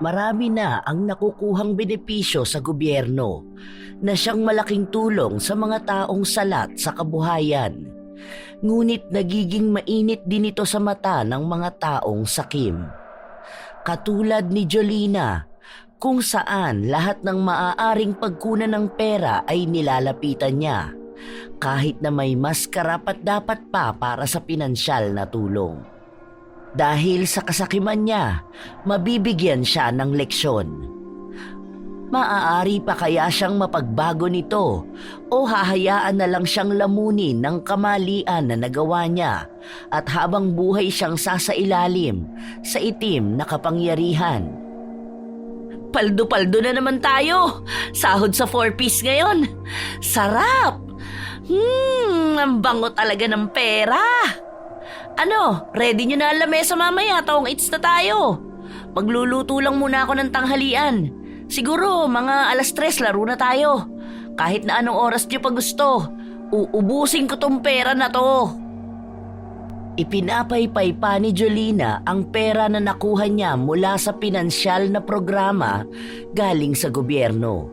marami na ang nakukuhang benepisyo sa gobyerno na siyang malaking tulong sa mga taong salat sa kabuhayan. Ngunit nagiging mainit din ito sa mata ng mga taong sakim. Katulad ni Jolina, kung saan lahat ng maaaring pagkunan ng pera ay nilalapitan niya, kahit na may mas karapat-dapat pa para sa pinansyal na tulong. Dahil sa kasakiman niya, mabibigyan siya ng leksyon. Maaari pa kaya siyang mapagbago nito o hahayaan na lang siyang lamunin ng kamalian na nagawa niya at habang buhay siyang sasailalim sa itim na kapangyarihan. Paldo-paldo na naman tayo. Sahod sa 4-piece ngayon. Sarap! Ang bango talaga ng pera. Ano, ready nyo na ang lamesa mamaya, taong eats na tayo. Magluluto lang muna ako ng tanghalian. Siguro mga 3:00 laro na tayo. Kahit na anong oras nyo pa gusto, uubusin ko tong pera na to. Ipinapaypay pa ni Jolina ang pera na nakuha niya mula sa pinansyal na programa galing sa gobyerno.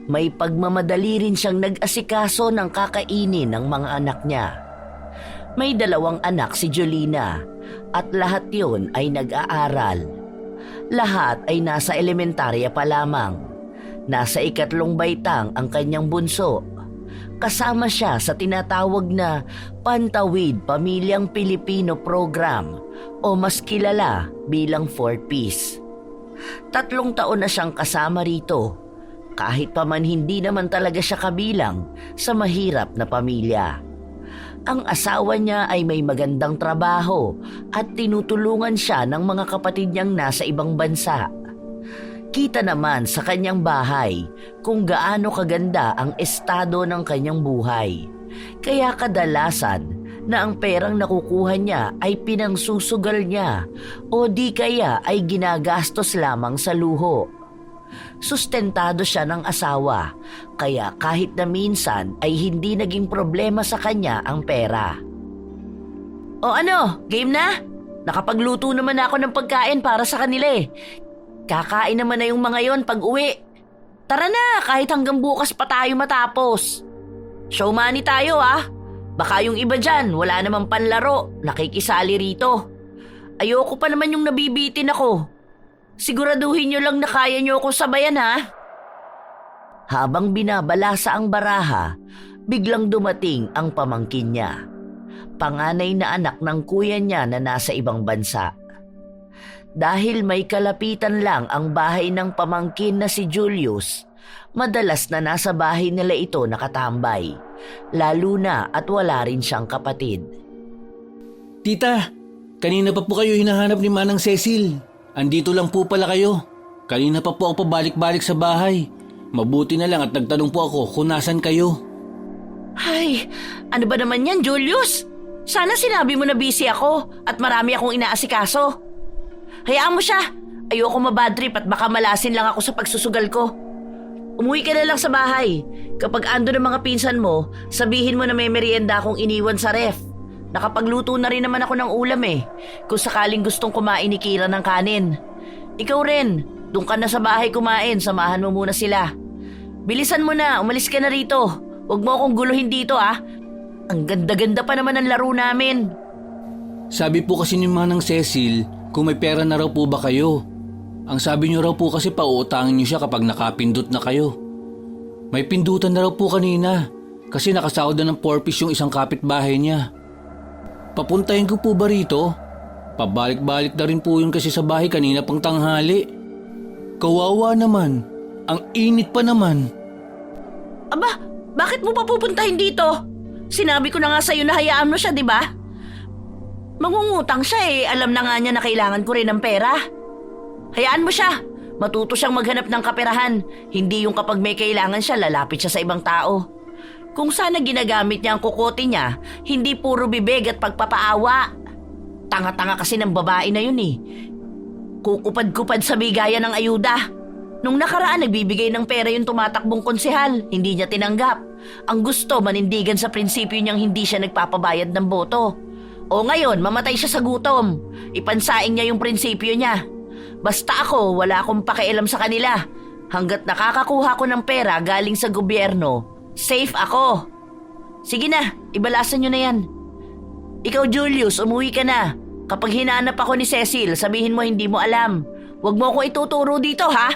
May pagmamadali rin siyang nag-asikaso ng kakainin ng mga anak niya. May 2 anak si Jolina at lahat yun ay nag-aaral. Lahat ay nasa elementarya pa lamang. Nasa 3 baitang ang kanyang bunso. Kasama siya sa tinatawag na Pantawid Pamilyang Pilipino Program o mas kilala bilang 4-piece. 3 taon na siyang kasama rito, kahit pa man hindi naman talaga siya kabilang sa mahirap na pamilya. Ang asawa niya ay may magandang trabaho at tinutulungan siya ng mga kapatid niyang nasa ibang bansa. Kita naman sa kanyang bahay kung gaano kaganda ang estado ng kanyang buhay. Kaya kadalasan na ang perang nakukuha niya ay pinangsusugal niya o di kaya ay ginagastos lamang sa luho. Sustentado siya ng asawa, kaya kahit na minsan ay hindi naging problema sa kanya ang pera. O ano, game na? Nakapagluto naman ako ng pagkain para sa kanila eh. Kakain naman na yung mga yon pag uwi. Tara na, kahit hanggang bukas pa tayo matapos. Show money tayo ah. Baka yung iba dyan, wala namang panlaro, nakikisali rito. Ayoko pa naman yung nabibitin ako. Siguraduhin nyo lang na kaya nyo ako sabayan ha. Habang binabalasa ang baraha, biglang dumating ang pamangkin niya. Panganay na anak ng kuya niya na nasa ibang bansa. Dahil may kalapitan lang ang bahay ng pamangkin na si Julius, madalas na nasa bahay nila ito nakatambay, lalo na at wala rin siyang kapatid. Tita, kanina pa po kayo hinahanap ni Manang Cecil. Andito lang po pala kayo. Kanina pa po ako pabalik-balik sa bahay. Mabuti na lang at nagtanong po ako kung nasan kayo. Ay, ano ba naman yan, Julius? Sana sinabi mo na busy ako at marami akong inaasikaso. Hayaan mo siya. Ayoko mabadtrip at baka malasin lang ako sa pagsusugal ko. Umuwi ka na lang sa bahay. Kapag ando ng mga pinsan mo, sabihin mo na may merienda akong iniwan sa ref. Nakapagluto na rin naman ako ng ulam eh. Kung sakaling gustong kumain ni Kira ng kanin. Ikaw rin, doon ka na sa bahay kumain. Samahan mo muna sila. Bilisan mo na, umalis ka na rito. Huwag mo akong guluhin dito ah. Ang ganda-ganda pa naman ang laro namin. Sabi po kasi ni Manang Cecil, kung may pera na raw po ba kayo? Ang sabi niyo raw po kasi pauutangin niyo siya kapag nakapindot na kayo. May pindutan na raw po kanina kasi nakasahod na ng 4-piece yung isang kapitbahay niya. Papuntahin ko po ba rito? Pabalik-balik na rin po yun kasi sa bahay kanina pang tanghali. Kawawa naman. Ang init pa naman. Aba, bakit mo pa pupuntahin dito? Sinabi ko na nga sa'yo na hayaan mo siya, di ba? Mangungutang siya eh. Alam na nga niya na kailangan ko rin ng pera. Hayaan mo siya. Matuto siyang maghanap ng kaperahan. Hindi yung kapag may kailangan siya, lalapit siya sa ibang tao. Kung sana ginagamit niya ang kukote niya, hindi puro bibig at pagpapaawa. Tanga-tanga kasi ng babae na yun eh. Kukupad-kupad sa bigaya ng ayuda. Nung nakaraan, nagbibigay ng pera yung tumatakbong konsehal. Hindi niya tinanggap. Ang gusto, manindigan sa prinsipyo niyang hindi siya nagpapabayad ng boto. O ngayon, mamatay siya sa gutom. Ipansaing niya yung prinsipyo niya. Basta ako, wala akong pakialam sa kanila. Hanggat nakakakuha ko ng pera galing sa gobyerno, safe ako. Sige na, ibalasan nyo na yan. Ikaw Julius, umuwi ka na. Kapag hinahanap ako ni Cecil, sabihin mo hindi mo alam. Huwag mo ako ituturo dito, ha?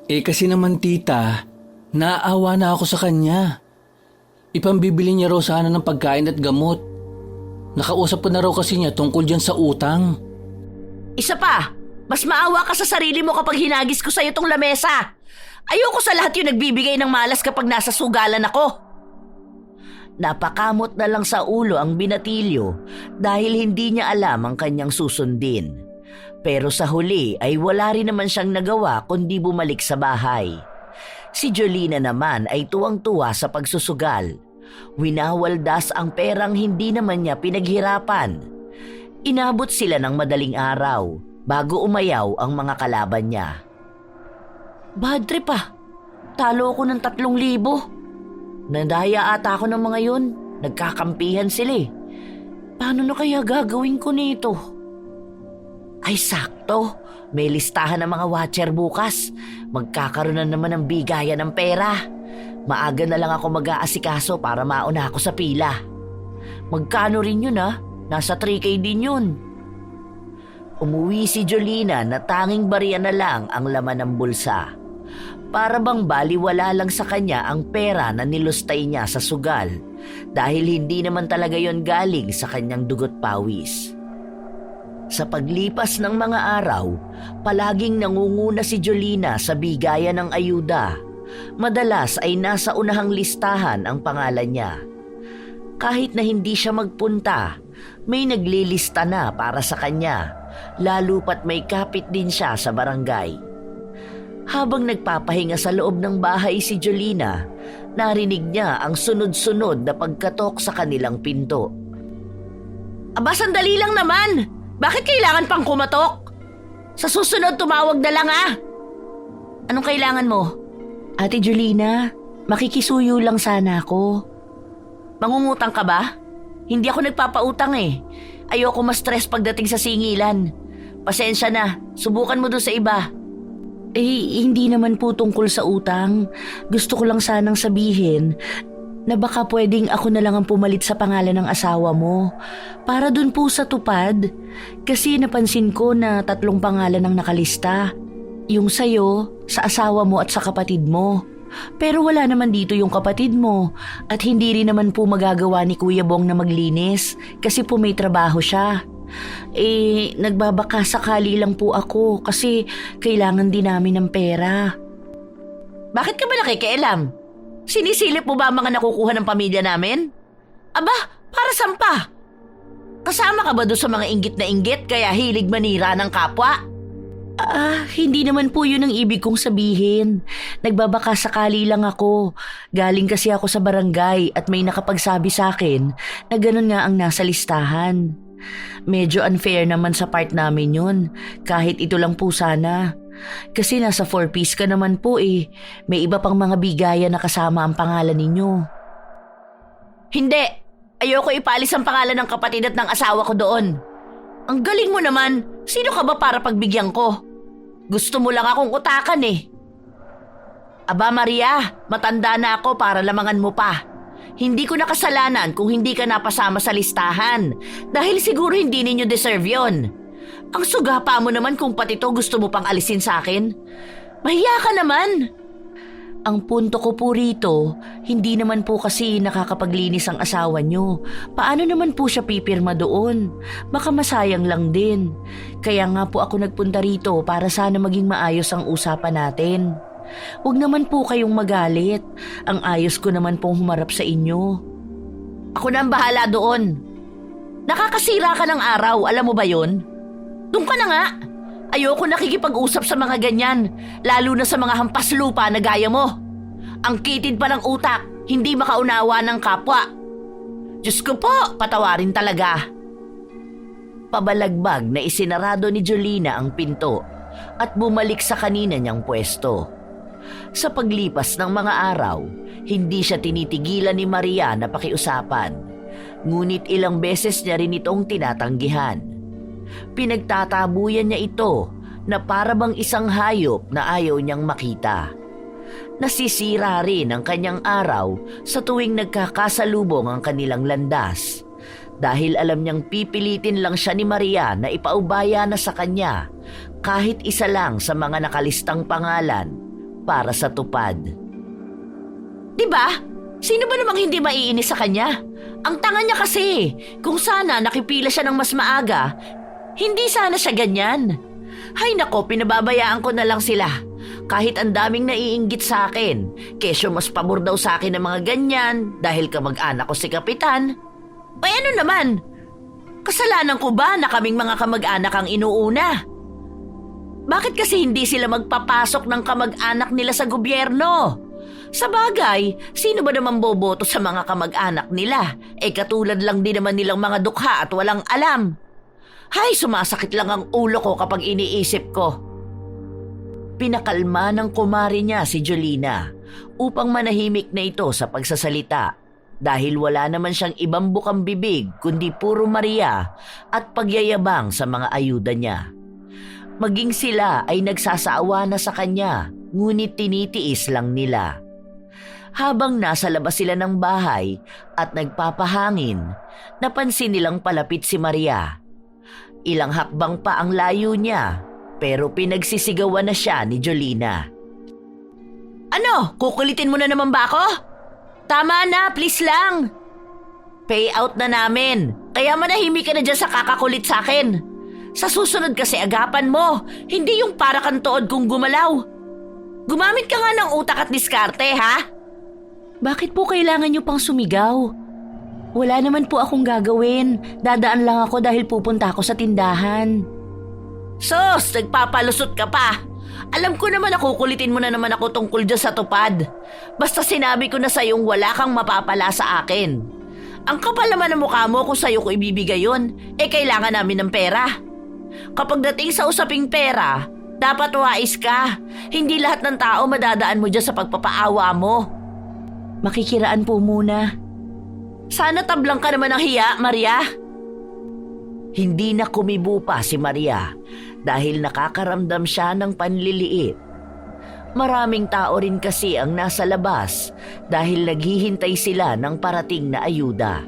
Kasi naman tita, naaawa na ako sa kanya. Ipambibili niya raw sana ng pagkain at gamot. Nakausap ko na raw kasi niya tungkol dyan sa utang. Isa pa, mas maawa ka sa sarili mo kapag hinagis ko sa'yo tong lamesa. Ayoko sa lahat yung nagbibigay ng malas kapag nasa sugalan ako. Napakamot na lang sa ulo ang binatilyo dahil hindi niya alam ang kanyang susundin. Pero sa huli ay wala rin naman siyang nagawa kundi bumalik sa bahay. Si Jolina naman ay tuwang-tuwa sa pagsusugal. Winawaldas ang perang hindi naman niya pinaghirapan. Inabot sila ng madaling araw bago umayaw ang mga kalaban niya. Bad trip ah. Talo ko ng 3,000. Nadaya ata ako ng mga yun. Nagkakampihan sila eh. Paano na kaya gagawin ko nito? Ay sakto, may listahan ng mga watcher bukas. Magkakaroon na naman ng bigayan ng pera. Maaga na lang ako mag-aasikaso para mauna ako sa pila. Magkano rin yun ah? Nasa 3K din yun. Umuwi si Jolina na tanging barya na lang ang laman ng bulsa. Para bang baliwala lang sa kanya ang pera na nilustay niya sa sugal dahil hindi naman talaga yon galing sa kanyang dugot pawis. Sa paglipas ng mga araw, palaging nangunguna si Jolina sa bigayan ng ayuda. Madalas ay nasa unahang listahan ang pangalan niya. Kahit na hindi siya magpunta, may naglilista na para sa kanya, lalo pat may kapit din siya sa barangay. Habang nagpapahinga sa loob ng bahay si Jolina, narinig niya ang sunod-sunod na pagkatok sa kanilang pinto. Aba, sandali lang naman! Bakit kailangan pang kumatok? Sa susunod, tumawag na lang ah! Anong kailangan mo? Ate Jolina, makikisuyo lang sana ako. Mangungutang ka ba? Hindi ako nagpapautang eh. Ayoko ma-stress pagdating sa singilan. Pasensya na, subukan mo doon sa iba. Hindi naman po tungkol sa utang. Gusto ko lang sanang sabihin na baka pwedeng ako na lang ang pumalit sa pangalan ng asawa mo. Para dun po sa tupad. Kasi napansin ko na 3 pangalan ang nakalista. Yung sayo, sa asawa mo at sa kapatid mo. Pero wala naman dito yung kapatid mo. At hindi rin naman po magagawa ni Kuya Bong na maglinis. Kasi po may trabaho siya. Nagbabaka sakali lang po ako kasi kailangan din namin ng pera. Bakit ka ba nakikialam? Sinisilip mo ba ang mga nakukuha ng pamilya namin? Aba, para saan pa? Kasama ka ba doon sa mga inggit na inggit kaya hilig manira ng kapwa? Hindi naman po yun ang ibig kong sabihin. Nagbabaka sakali lang ako. Galing kasi ako sa barangay at may nakapagsabi sa akin na ganun nga ang nasa listahan. Medyo unfair naman sa part namin yun, kahit ito lang po sana. Kasi nasa 4-piece ka naman po eh. May iba pang mga bigayan na kasama ang pangalan ninyo. Hindi! Ayoko ipalis ang pangalan ng kapatid at ng asawa ko doon. Ang galing mo naman! Sino ka ba para pagbigyan ko? Gusto mo lang akong utakan eh. Aba Maria, matanda na ako para lamangan mo pa. Hindi ko nakasalanan kung hindi ka napasama sa listahan dahil siguro hindi ninyo deserve yon. Ang sugapa mo naman kung pati to gusto mo pang alisin sa akin. Mahiya ka naman. Ang punto ko po rito, hindi naman po kasi nakakapaglinis ang asawa nyo. Paano naman po siya pipirma doon? Baka masayang lang din. Kaya nga po ako nagpunta rito para sana maging maayos ang usapan natin. Huwag naman po kayong magalit. Ang ayos ko naman pong humarap sa inyo. Ako na ang bahala doon. Nakakasira ka ng araw, alam mo ba yon? Doon ka na nga. Ayoko nakikipag-usap sa mga ganyan, lalo na sa mga hampas lupa na gaya mo. Ang kitid pa ng utak, hindi makaunawa ng kapwa. Diyos ko po, patawarin talaga. Pabalagbag na isinarado ni Jolina ang pinto at bumalik sa kanina niyang pwesto. Sa paglipas ng mga araw, hindi siya tinitigilan ni Maria na pakiusapan. Ngunit ilang beses niya rin itong tinatanggihan. Pinagtatabuyan niya ito na para bang isang hayop na ayaw niyang makita. Nasisira rin ang kanyang araw sa tuwing nagkakasalubong ang kanilang landas dahil alam niyang pipilitin lang siya ni Maria na ipaubaya na sa kanya kahit isa lang sa mga nakalistang pangalan para sa tupad. Diba? Sino ba namang hindi maiinis sa kanya? Ang tanga niya kasi. Kung sana nakipila siya ng mas maaga, hindi sana siya ganyan. Hay nako, pinababayaan ko na lang sila. Kahit ang daming naiinggit sa akin, kesyo mas pabor daw sa akin ng mga ganyan dahil kamag-anak ko si Kapitan. Ay ano naman? Kasalanan ko ba na kaming mga kamag-anak ang inuuna? Bakit kasi hindi sila magpapasok ng kamag-anak nila sa gobyerno? Sa bagay, sino ba naman boboto sa mga kamag-anak nila? Katulad lang din naman nilang mga dukha at walang alam. Hay, sumasakit lang ang ulo ko kapag iniisip ko. Pinakalma ng kumari niya si Jolina upang manahimik na ito sa pagsasalita dahil wala naman siyang ibang bukang bibig kundi puro Maria at pagyayabang sa mga ayuda niya. Maging sila ay nagsasaawa na sa kanya, ngunit tinitiis lang nila. Habang nasa labas sila ng bahay at nagpapahangin, napansin nilang palapit si Maria. Ilang hakbang pa ang layo niya, pero pinagsisigawan na siya ni Jolina. Ano? Kukulitin mo na naman ba ako? Tama na, please lang. Payout na namin, kaya manahimik ka na dyan sa kakakulit sa akin. Sa susunod kasi agapan mo, hindi yung para kang tood kung gumalaw. Gumamit ka nga ng utak at diskarte, ha? Bakit po kailangan niyo pang sumigaw? Wala naman po akong gagawin. Dadaan lang ako dahil pupunta ako sa tindahan. Sos, nagpapalusot ka pa. Alam ko naman na kukulitin mo na naman ako tungkol dyan sa tupad. Basta sinabi ko na sa'yong wala kang mapapala sa akin. Ang kapal naman ng mukha mo kung sa'yo ko ibibigay yun, kailangan namin ng pera. Kapag dating sa usaping pera, dapat wais ka. Hindi lahat ng tao madadaan mo dyan sa pagpapaawa mo. Makikiraan po muna. Sana tablang ka naman ng hiya, Maria. Hindi na kumibo pa si Maria dahil nakakaramdam siya ng panliliit. Maraming tao rin kasi ang nasa labas dahil naghihintay sila ng parating na ayuda.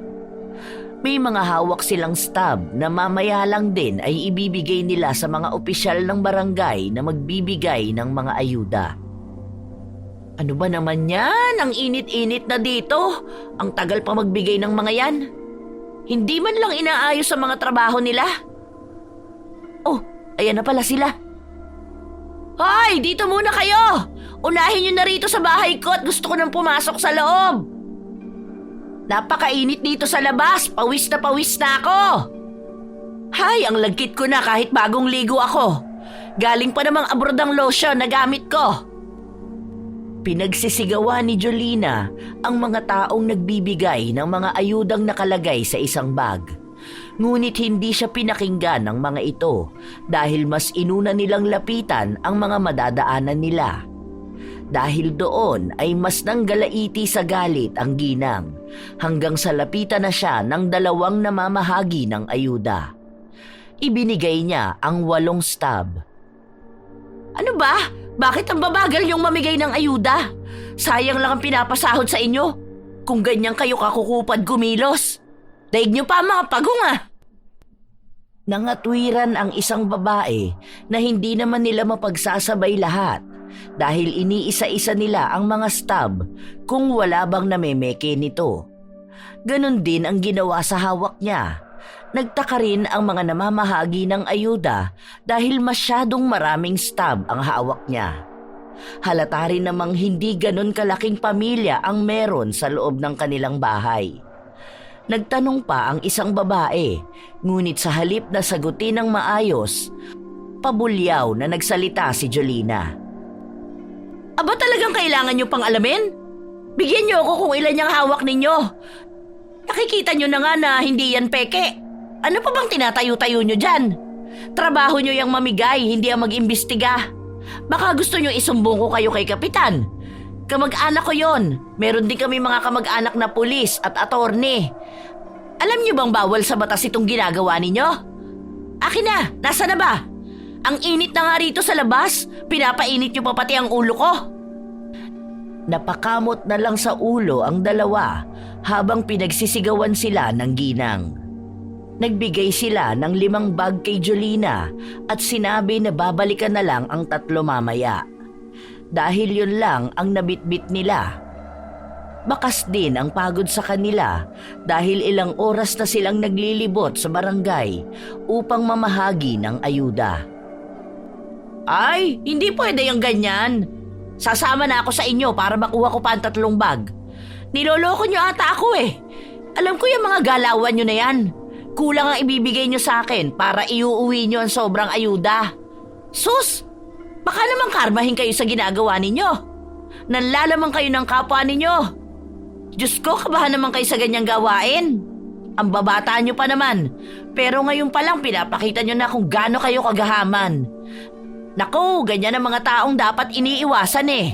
May mga hawak silang stab na mamaya lang din ay ibibigay nila sa mga opisyal ng barangay na magbibigay ng mga ayuda. Ano ba naman yan? Ang init-init na dito. Ang tagal pa magbigay ng mga yan. Hindi man lang inaayos sa mga trabaho nila. Oh, ayan na pala sila. Hoy, dito muna kayo! Unahin nyo na rito sa bahay ko at gusto ko nang pumasok sa loob. Napakainit dito sa labas. Pawis na ako. Hay, ang lagkit ko na kahit bagong ligo ako. Galing pa namang abroad ang lotion na gamit ko. Pinagsisigawan ni Jolina ang mga taong nagbibigay ng mga ayudang nakalagay sa isang bag. Ngunit hindi siya pinakinggan ng mga ito dahil mas inuna nilang lapitan ang mga madadaanan nila. Dahil doon ay mas nanggalaiti sa galit ang ginang hanggang sa lapitan na siya ng dalawang namamahagi ng ayuda. Ibinigay niya ang 8 stab. Ano ba? Bakit ang babagal yung mamigay ng ayuda? Sayang lang ang pinapasahod sa inyo. Kung ganyan kayo kakukupad gumilos. Daig niyo pa mga pagong ah. Nangatwiran ang isang babae na hindi naman nila mapagsasabay lahat dahil iniisa-isa nila ang mga stab kung wala bang namemeke nito. Ganon din ang ginawa sa hawak niya. Nagtaka rin ang mga namamahagi ng ayuda dahil masyadong maraming stab ang hawak niya. Halata rin namang hindi ganon kalaking pamilya ang meron sa loob ng kanilang bahay. Nagtanong pa ang isang babae, ngunit sa halip na sagutin ng maayos, pabulyaw na nagsalita si Jolina. Aba talagang kailangan nyo pang alamin? Bigyan nyo ako kung ilan yung hawak ninyo. Nakikita nyo na nga na hindi yan peke. Ano pa bang tinatayo-tayo nyo dyan? Trabaho nyo yung mamigay, hindi ang mag-imbestiga. Baka gusto nyo isumbong ko kayo kay Kapitan. Kamag-anak ko yon. Meron din kami mga kamag-anak na pulis at attorney. Alam nyo bang bawal sa batas itong ginagawa ninyo? Akin na, nasa na ba? Ang init na nga rito sa labas. Pinapainit niyo pa pati ang ulo ko. Napakamot na lang sa ulo ang dalawa habang pinagsisigawan sila ng ginang. Nagbigay sila ng 5 bag kay Jolina at sinabi na babalikan na lang ang 3 mamaya. Dahil yun lang ang nabitbit nila. Bakas din ang pagod sa kanila dahil ilang oras na silang naglilibot sa barangay upang mamahagi ng ayuda. Ay, hindi pwede yung ganyan. Sasama na ako sa inyo para makuha ko pa ang 3 bag. Niloloko nyo ata ako eh. Alam ko yung mga galawan nyo na yan. Kulang ang ibibigay nyo sa akin para iuuwi nyo ang sobrang ayuda. Sus! Baka naman karmahin kayo sa ginagawa ninyo. Nanlalaman kayo ng kapwa ninyo. Diyos ko, kabahan naman kayo sa ganyang gawain. Ang babata nyo pa naman. Pero ngayon pa lang pinapakita nyo na kung gaano kayo kagahaman. Naku, ganyan ang mga taong dapat iniiwasan eh.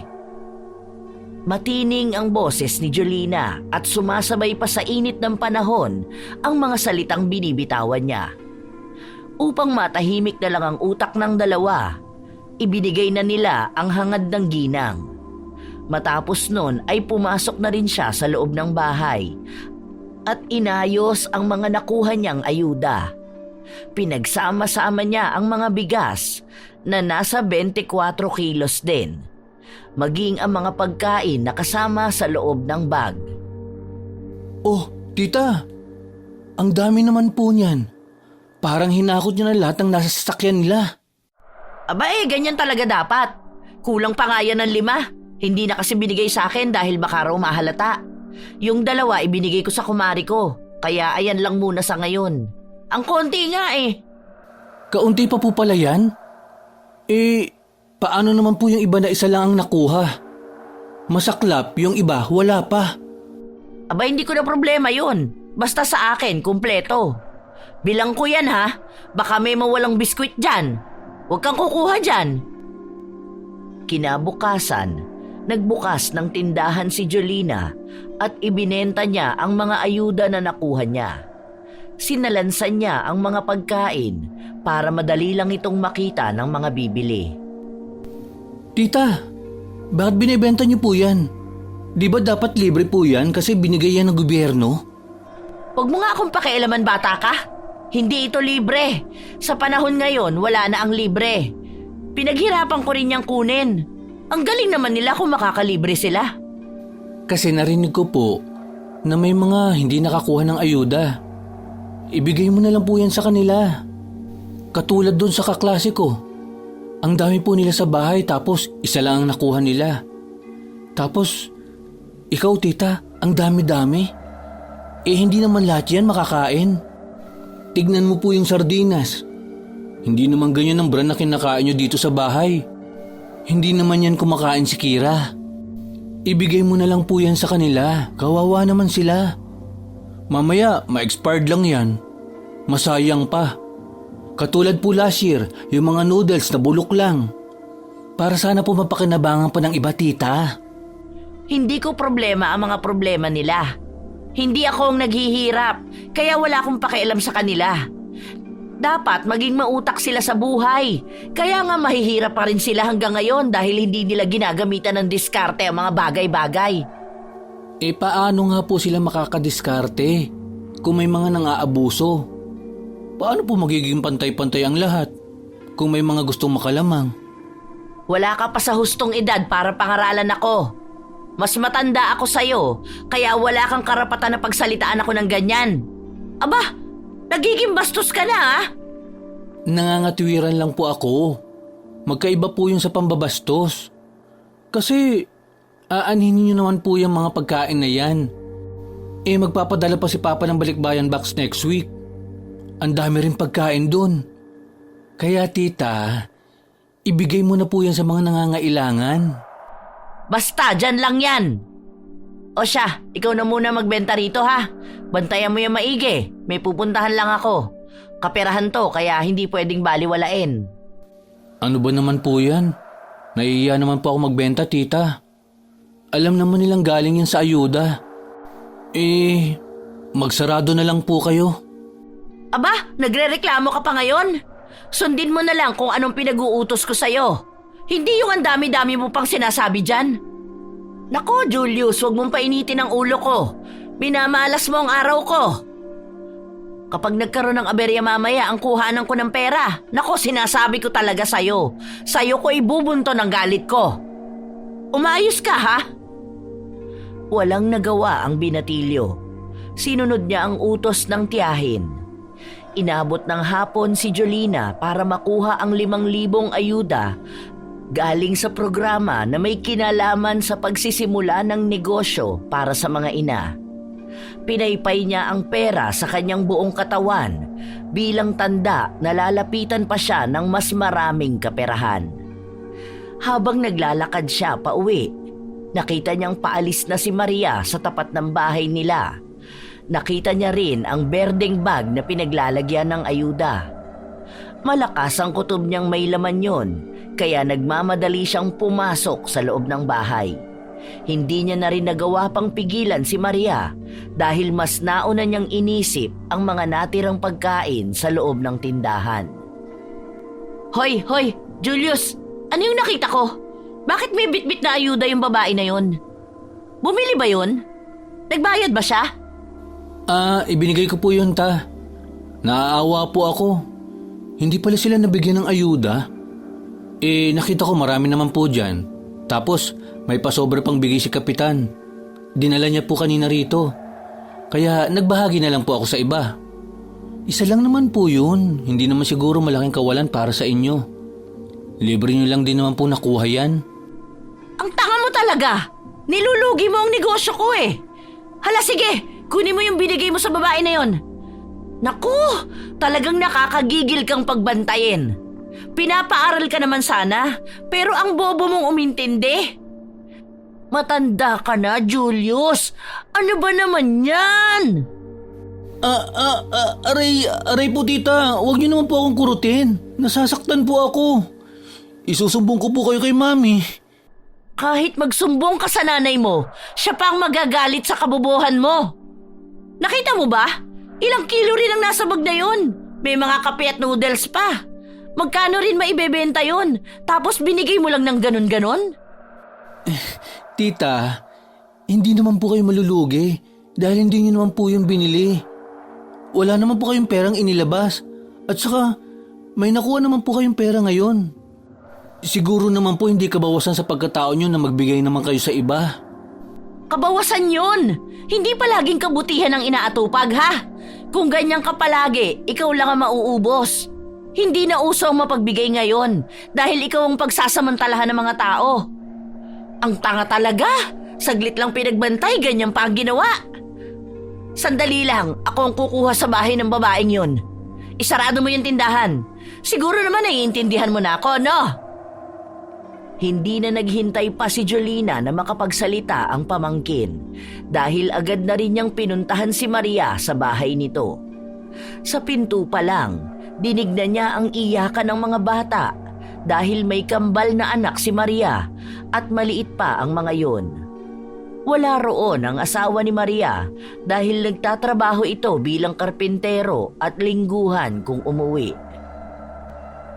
Matining ang boses ni Jolina at sumasabay pa sa init ng panahon ang mga salitang binibitawan niya. Upang matahimik na lang ang utak ng dalawa, ibinigay na nila ang hangad ng ginang. Matapos nun ay pumasok na rin siya sa loob ng bahay at inayos ang mga nakuha niyang ayuda. Pinagsama-sama niya ang mga bigas na nasa 24 kilos din, maging ang mga pagkain na kasama sa loob ng bag. Oh, tita, ang dami naman po niyan. Parang hinakot niyo na lahat ng nasa sasakyan nila. Aba ganyan talaga dapat. Kulang pa nga yan ng 5. Hindi na kasi binigay sa akin dahil baka raw mahalata. Yung 2 ibinigay ko sa kumari ko, kaya ayan lang muna sa ngayon. Ang konti nga eh. Kaunti pa po pala yan? Paano naman po yung iba na isa lang ang nakuha? Masaklap, yung iba wala pa. Aba hindi ko na problema yun. Basta sa akin, kumpleto. Bilang ko yan ha, baka may mawalang biskwit dyan. Huwag kang kukuha dyan. Kinabukasan, nagbukas ng tindahan si Jolina at ibinenta niya ang mga ayuda na nakuha niya. Sinalansan niya ang mga pagkain para madali lang itong makita ng mga bibili. Tita, bakit binibenta niyo po yan? Di ba dapat libre po yan kasi binigay yan ng gobyerno? Huwag mo nga akong pakialaman, bata ka. Hindi ito libre. Sa panahon ngayon, wala na ang libre. Pinaghirapan ko rin niyang kunin. Ang galing naman nila kung makakalibre sila. Kasi narinig ko po na may mga hindi nakakuha ng ayuda. Ibigay mo na lang po yan sa kanila. Katulad doon sa kaklase ko. Ang dami po nila sa bahay tapos isa lang ang nakuha nila. Tapos, ikaw tita, ang dami-dami. Hindi naman lahat yan makakain. Tignan mo po yung sardinas. Hindi naman ganyan ang brand na kinakain nyo dito sa bahay. Hindi naman yan kumakain si Kira. Ibigay mo na lang po yan sa kanila. Kawawa naman sila. Mamaya, ma-expired lang yan. Masayang pa. Katulad po last year, yung mga noodles na bulok lang. Para sana po mapakinabangan pa ng iba, tita. Hindi ko problema ang mga problema nila. Hindi ako ang naghihirap, kaya wala akong pakialam sa kanila. Dapat maging mautak sila sa buhay. Kaya nga mahihirap pa rin sila hanggang ngayon dahil hindi nila ginagamitan ng diskarte ang mga bagay-bagay. Paano nga po sila makakadiskarte kung may mga nang-aabuso? Paano po magiging pantay-pantay ang lahat kung may mga gustong makalamang? Wala ka pa sa hustong edad para pangaralan ako. Mas matanda ako sa'yo, kaya wala kang karapatan na pagsalitaan ako ng ganyan. Aba, nagiging bastos ka na ah. Nangangatwiran lang po ako. Magkaiba po yun sa pambabastos. Kasi aanhin niyo naman po yung mga pagkain na yan. Magpapadala pa si Papa ng Balikbayan box next week. Ang dami rin pagkain dun. Kaya tita, ibigay mo na po yan sa mga nangangailangan. Basta, dyan lang yan. O siya, ikaw na muna magbenta rito ha. Bantayan mo yung maigi. May pupuntahan lang ako. Kaperahan to, kaya hindi pwedeng baliwalain. Ano ba naman po yan? Naiiya naman po ako magbenta, tita. Alam naman nilang galing yan sa ayuda. Magsarado na lang po kayo. Aba, nagrereklamo ka pa ngayon? Sundin mo na lang kung anong pinag-uutos ko sa'yo. Hindi yung ang dami-dami mo pang sinasabi dyan. Nako, Julius, huwag mong painitin ang ulo ko. Minamalas mo ang araw ko. Kapag nagkaroon ng aberya mamaya ang kuhanan ko ng pera, nako, sinasabi ko talaga sa'yo. Sa'yo ko ibubunto ng galit ko. Umayos ka, ha? Walang nagawa ang binatilyo. Sinunod niya ang utos ng tiyahin. Inabot ng hapon si Jolina para makuha ang 5,000 ayuda galing sa programa na may kinalaman sa pagsisimula ng negosyo para sa mga ina. Pinaypay niya ang pera sa kanyang buong katawan bilang tanda na lalapitan pa siya ng mas maraming kaperahan. Habang naglalakad siya pauwi, nakita niyang paalis na si Maria sa tapat ng bahay nila. Nakita niya rin ang berdeng bag na pinaglalagyan ng ayuda. Malakas ang kutob niyang may laman yon, kaya nagmamadali siyang pumasok sa loob ng bahay. Hindi niya na rin nagawa pang pigilan si Maria dahil mas nauna niyang inisip ang mga natirang pagkain sa loob ng tindahan. Hoy, Julius! Ano yung nakita ko? Bakit may bitbit na ayuda yung babae na yon? Bumili ba yon? Nagbayad ba siya? Ibinigay ko po yun, ta. Naaawa po ako. Hindi pala sila nabigyan ng ayuda. Nakita ko marami naman po dyan. Tapos, may pasobra pang bigay si Kapitan. Dinala niya po kanina rito. Kaya nagbahagi na lang po ako sa iba. Isa lang naman po yun. Hindi naman siguro malaking kawalan para sa inyo. Libre niyo lang din naman po nakuha yan. Ang tanga mo talaga! Nilulugi mo ang negosyo ko eh! Hala sige, kunin mo yung binigay mo sa babae na yon. Naku, talagang nakakagigil kang pagbantayin. Pinapaaral ka naman sana, pero ang bobo mong umintindi. Matanda ka na, Julius. Ano ba naman yan? Aray po tita, huwag niyo naman po akong kurutin. Nasasaktan po ako. Isusumbong ko po kayo kay Mami. Kahit magsumbong ka sa nanay mo, siya pa ang magagalit sa kabubuhan mo. Nakita mo ba? Ilang kilo rin ang nasa bag na yun. May mga kape at noodles pa. Magkano rin maibebenta yun? Tapos binigay mo lang ng ganon-ganon? Tita, hindi naman po kayo malulugi dahil hindi niyo naman po yung binili. Wala naman po kayong perang inilabas. At saka, may nakuha naman po kayong pera ngayon. Siguro naman po hindi kabawasan sa pagkatao niyo na magbigay naman kayo sa iba. Kabawasan yun! Hindi palaging kabutihan ang inaatupag, ha? Kung ganyan ka palagi, ikaw lang ang mauubos. Hindi na uso ang mapagbigay ngayon dahil ikaw ang pagsasamantalahan ng mga tao. Ang tanga talaga! Saglit lang pinagbantay, ganyan pa ang ginawa. Sandali lang, ako ang kukuha sa bahay ng babaeng yun. Isarado mo yung tindahan. Siguro naman naiintindihan mo na ako, no? Hindi na naghintay pa si Jolina na makapagsalita ang pamangkin dahil agad na rin niyang pinuntahan si Maria sa bahay nito. Sa pinto pa lang, dinig na niya ang iyakan ng mga bata dahil may kambal na anak si Maria at maliit pa ang mga yon. Wala roon ang asawa ni Maria dahil nagtatrabaho ito bilang karpintero at lingguhan kung umuwi.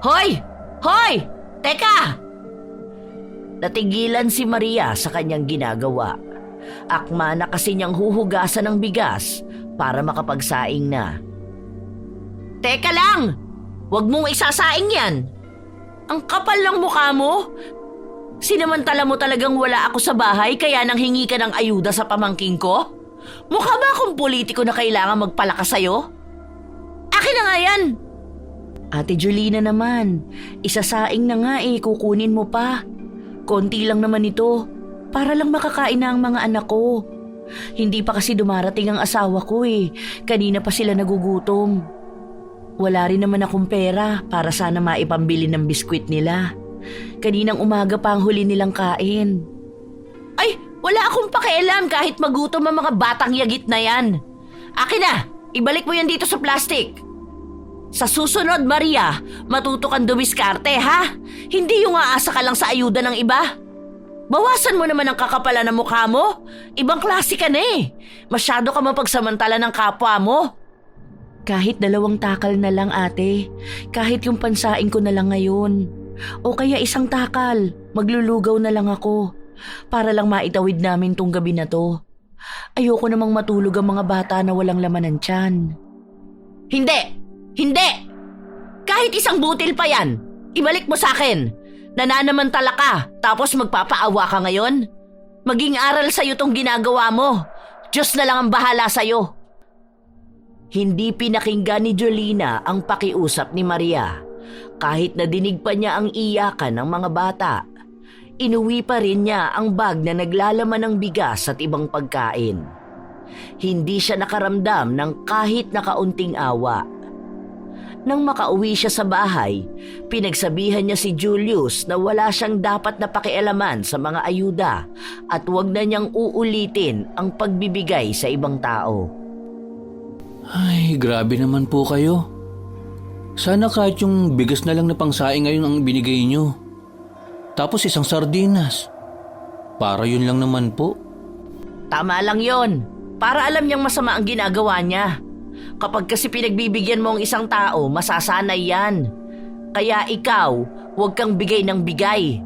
Hoy! Hoy! Teka! Natigilan si Maria sa kanyang ginagawa. Akma na kasi niyang huhugasan ng bigas para makapagsaing na. Teka lang! Huwag mong isasaing yan! Ang kapal ng mukha mo! Sinamantala mo talagang wala ako sa bahay kaya nang hingi ka ng ayuda sa pamangking ko? Mukha ba akong politiko na kailangan magpalakas sa'yo? Akin na nga yan! Ate Jolina naman, isasaing na nga kukunin mo pa. Konti lang naman ito, para lang makakain na ang mga anak ko. Hindi pa kasi dumarating ang asawa ko kanina pa sila nagugutom. Wala rin naman akong pera para sana maipambili ng biskwit nila. Kaninang umaga pa ang huli nilang kain. Ay, wala akong pakialam kahit magutom ang mga batang yagit na yan. Akin na, ibalik mo yan dito sa plastic. Sa susunod, Maria, matuto kang dumiskarte, ha? Hindi yung aasa ka lang sa ayuda ng iba. Bawasan mo naman ang kakapalan ng mukha mo. Ibang klase ka na Masyado ka mapagsamantala ng kapwa mo. Kahit 2 takal na lang ate, kahit yung pansaing ko na lang ngayon. O kaya 1 takal, maglulugaw na lang ako. Para lang maitawid namin tong gabi na to. Ayoko namang matulog ang mga bata na walang laman ng tiyan. Hindi! Hindi! Kahit 1 butil pa yan, ibalik mo sa akin. Nananamantala ka, tapos magpapaawa ka ngayon? Maging aral sa'yo tong ginagawa mo. Diyos na lang ang bahala sa'yo. Hindi pinakinggan ni Jolina ang pakiusap ni Maria. Kahit nadinig pa niya ang iyakan ng mga bata, inuwi pa rin niya ang bag na naglalaman ng bigas at ibang pagkain. Hindi siya nakaramdam ng kahit na kaunting awa. Nang makauwi siya sa bahay, pinagsabihan niya si Julius na wala siyang dapat na pakialaman sa mga ayuda at huwag na niyang uulitin ang pagbibigay sa ibang tao. Ay, grabe naman po kayo. Sana kahit yung bigas na lang na pangsaing ngayon ang binigay nyo. Tapos 1 sardinas. Para yun lang naman po. Tama lang yon. Para alam niyang masama ang ginagawa niya. Kapag kasi pinagbibigyan mo ang isang tao, masasanay yan. Kaya ikaw, huwag kang bigay ng bigay.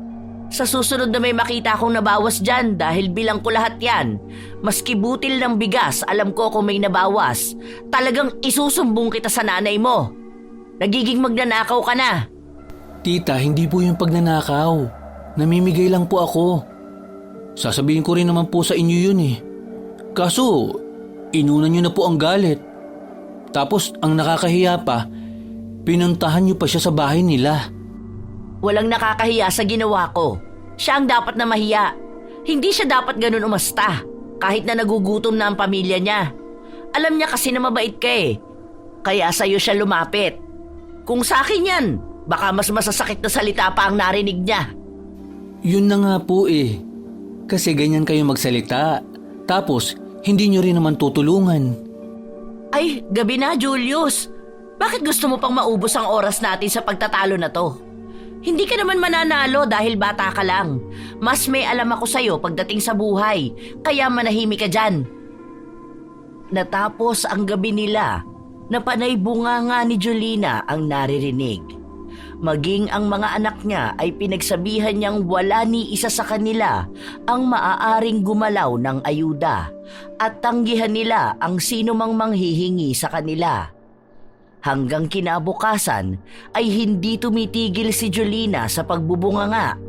Sa susunod na may makita akong nabawas dyan dahil bilang ko lahat yan, maski butil ng bigas, alam ko kung may nabawas, talagang isusumbong kita sa nanay mo. Nagiging magnanakaw ka na. Tita, hindi po yung pagnanakaw. Namimigay lang po ako. Sasabihin ko rin naman po sa inyo yun eh. Kaso, inunan nyo na po ang galit. Tapos, ang nakakahiya pa, pinuntahan nyo pa siya sa bahay nila. Walang nakakahiya sa ginawa ko. Siya ang dapat na mahiya. Hindi siya dapat ganun umasta, kahit na nagugutom na ang pamilya niya. Alam niya kasi na mabait ka eh. Kaya sa'yo siya lumapit. Kung sa akin yan, baka mas masasakit na salita pa ang narinig niya. Yun na nga po eh. Kasi ganyan kayo magsalita. Tapos, hindi nyo rin naman tutulungan. Ay, gabi na, Julius. Bakit gusto mo pang maubos ang oras natin sa pagtatalo na to? Hindi ka naman mananalo dahil bata ka lang. Mas may alam ako sa'yo pagdating sa buhay, kaya manahimik ka dyan. Natapos ang gabi nila, na panay bunganga ni Jolina ang naririnig. Maging ang mga anak niya ay pinagsabihan niyang wala ni isa sa kanila ang maaaring gumalaw ng ayuda at tanggihan nila ang sino mang manghihingi sa kanila. Hanggang kinabukasan ay hindi tumitigil si Jolina sa pagbubunganga.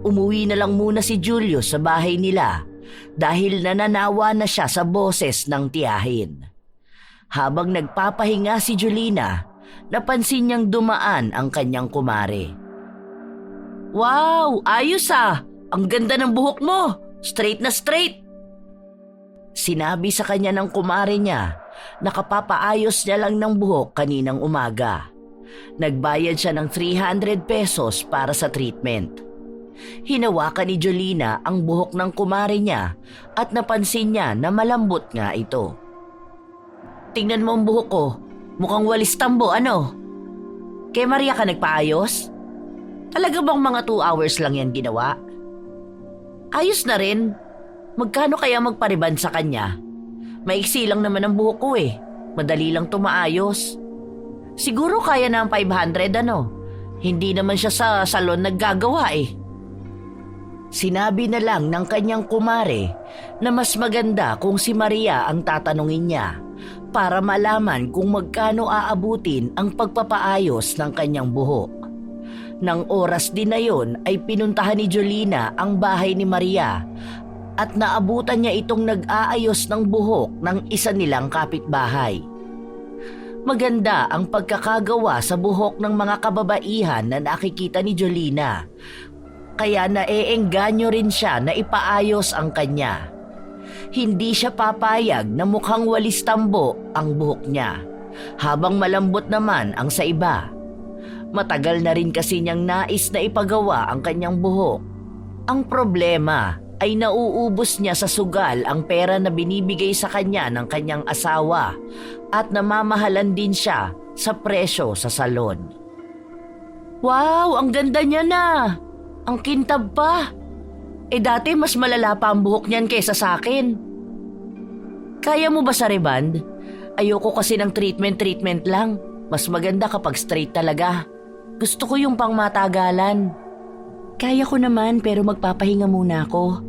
Umuwi na lang muna si Julius sa bahay nila dahil nananawa na siya sa boses ng tiyahin. Habang nagpapahinga si Jolina, napansin niyang dumaan ang kanyang kumare. Wow! Ayos ah! Ang ganda ng buhok mo! Straight na straight! Sinabi sa kanya ng kumare niya na kapapaayos niya lang ng buhok kaninang umaga. Nagbayad siya ng 300 pesos para sa treatment. Hinawakan ni Jolina ang buhok ng kumare niya at napansin niya na malambot nga ito. Tingnan mo ang buhok ko. Mukhang walis tambo, ano? Kay Maria ka nagpaayos? Talaga bang mga 2 hours lang yan ginawa? Ayos na rin. Magkano kaya magpariban sa kanya? Maiksi lang naman ang buhok ko eh. Madali lang tumaayos. Siguro kaya na ang 500 ano? Hindi naman siya sa salon naggagawa eh. Sinabi na lang ng kanyang kumare na mas maganda kung si Maria ang tatanungin niya para malaman kung magkano aabutin ang pagpapaayos ng kanyang buhok. Nang oras din na yon ay pinuntahan ni Jolina ang bahay ni Maria at naabutan niya itong nag-aayos ng buhok ng isa nilang kapitbahay. Maganda ang pagkakagawa sa buhok ng mga kababaihan na nakikita ni Jolina, kaya naeengganyo rin siya na ipaayos ang kanya. Hindi siya papayag na mukhang walis tambo ang buhok niya, habang malambot naman ang sa iba. Matagal na rin kasi niyang nais na ipagawa ang kanyang buhok. Ang problema ay nauubos niya sa sugal ang pera na binibigay sa kanya ng kanyang asawa at namamahalan din siya sa presyo sa salon. Wow, ang ganda niya na! Ang kintab pa! Dati mas malala pa ang buhok niyan kaysa sa akin. Kaya mo ba sa reband? Ayoko kasi ng treatment lang. Mas maganda kapag straight talaga. Gusto ko yung pangmatagalan. Kaya ko naman pero magpapahinga muna ako.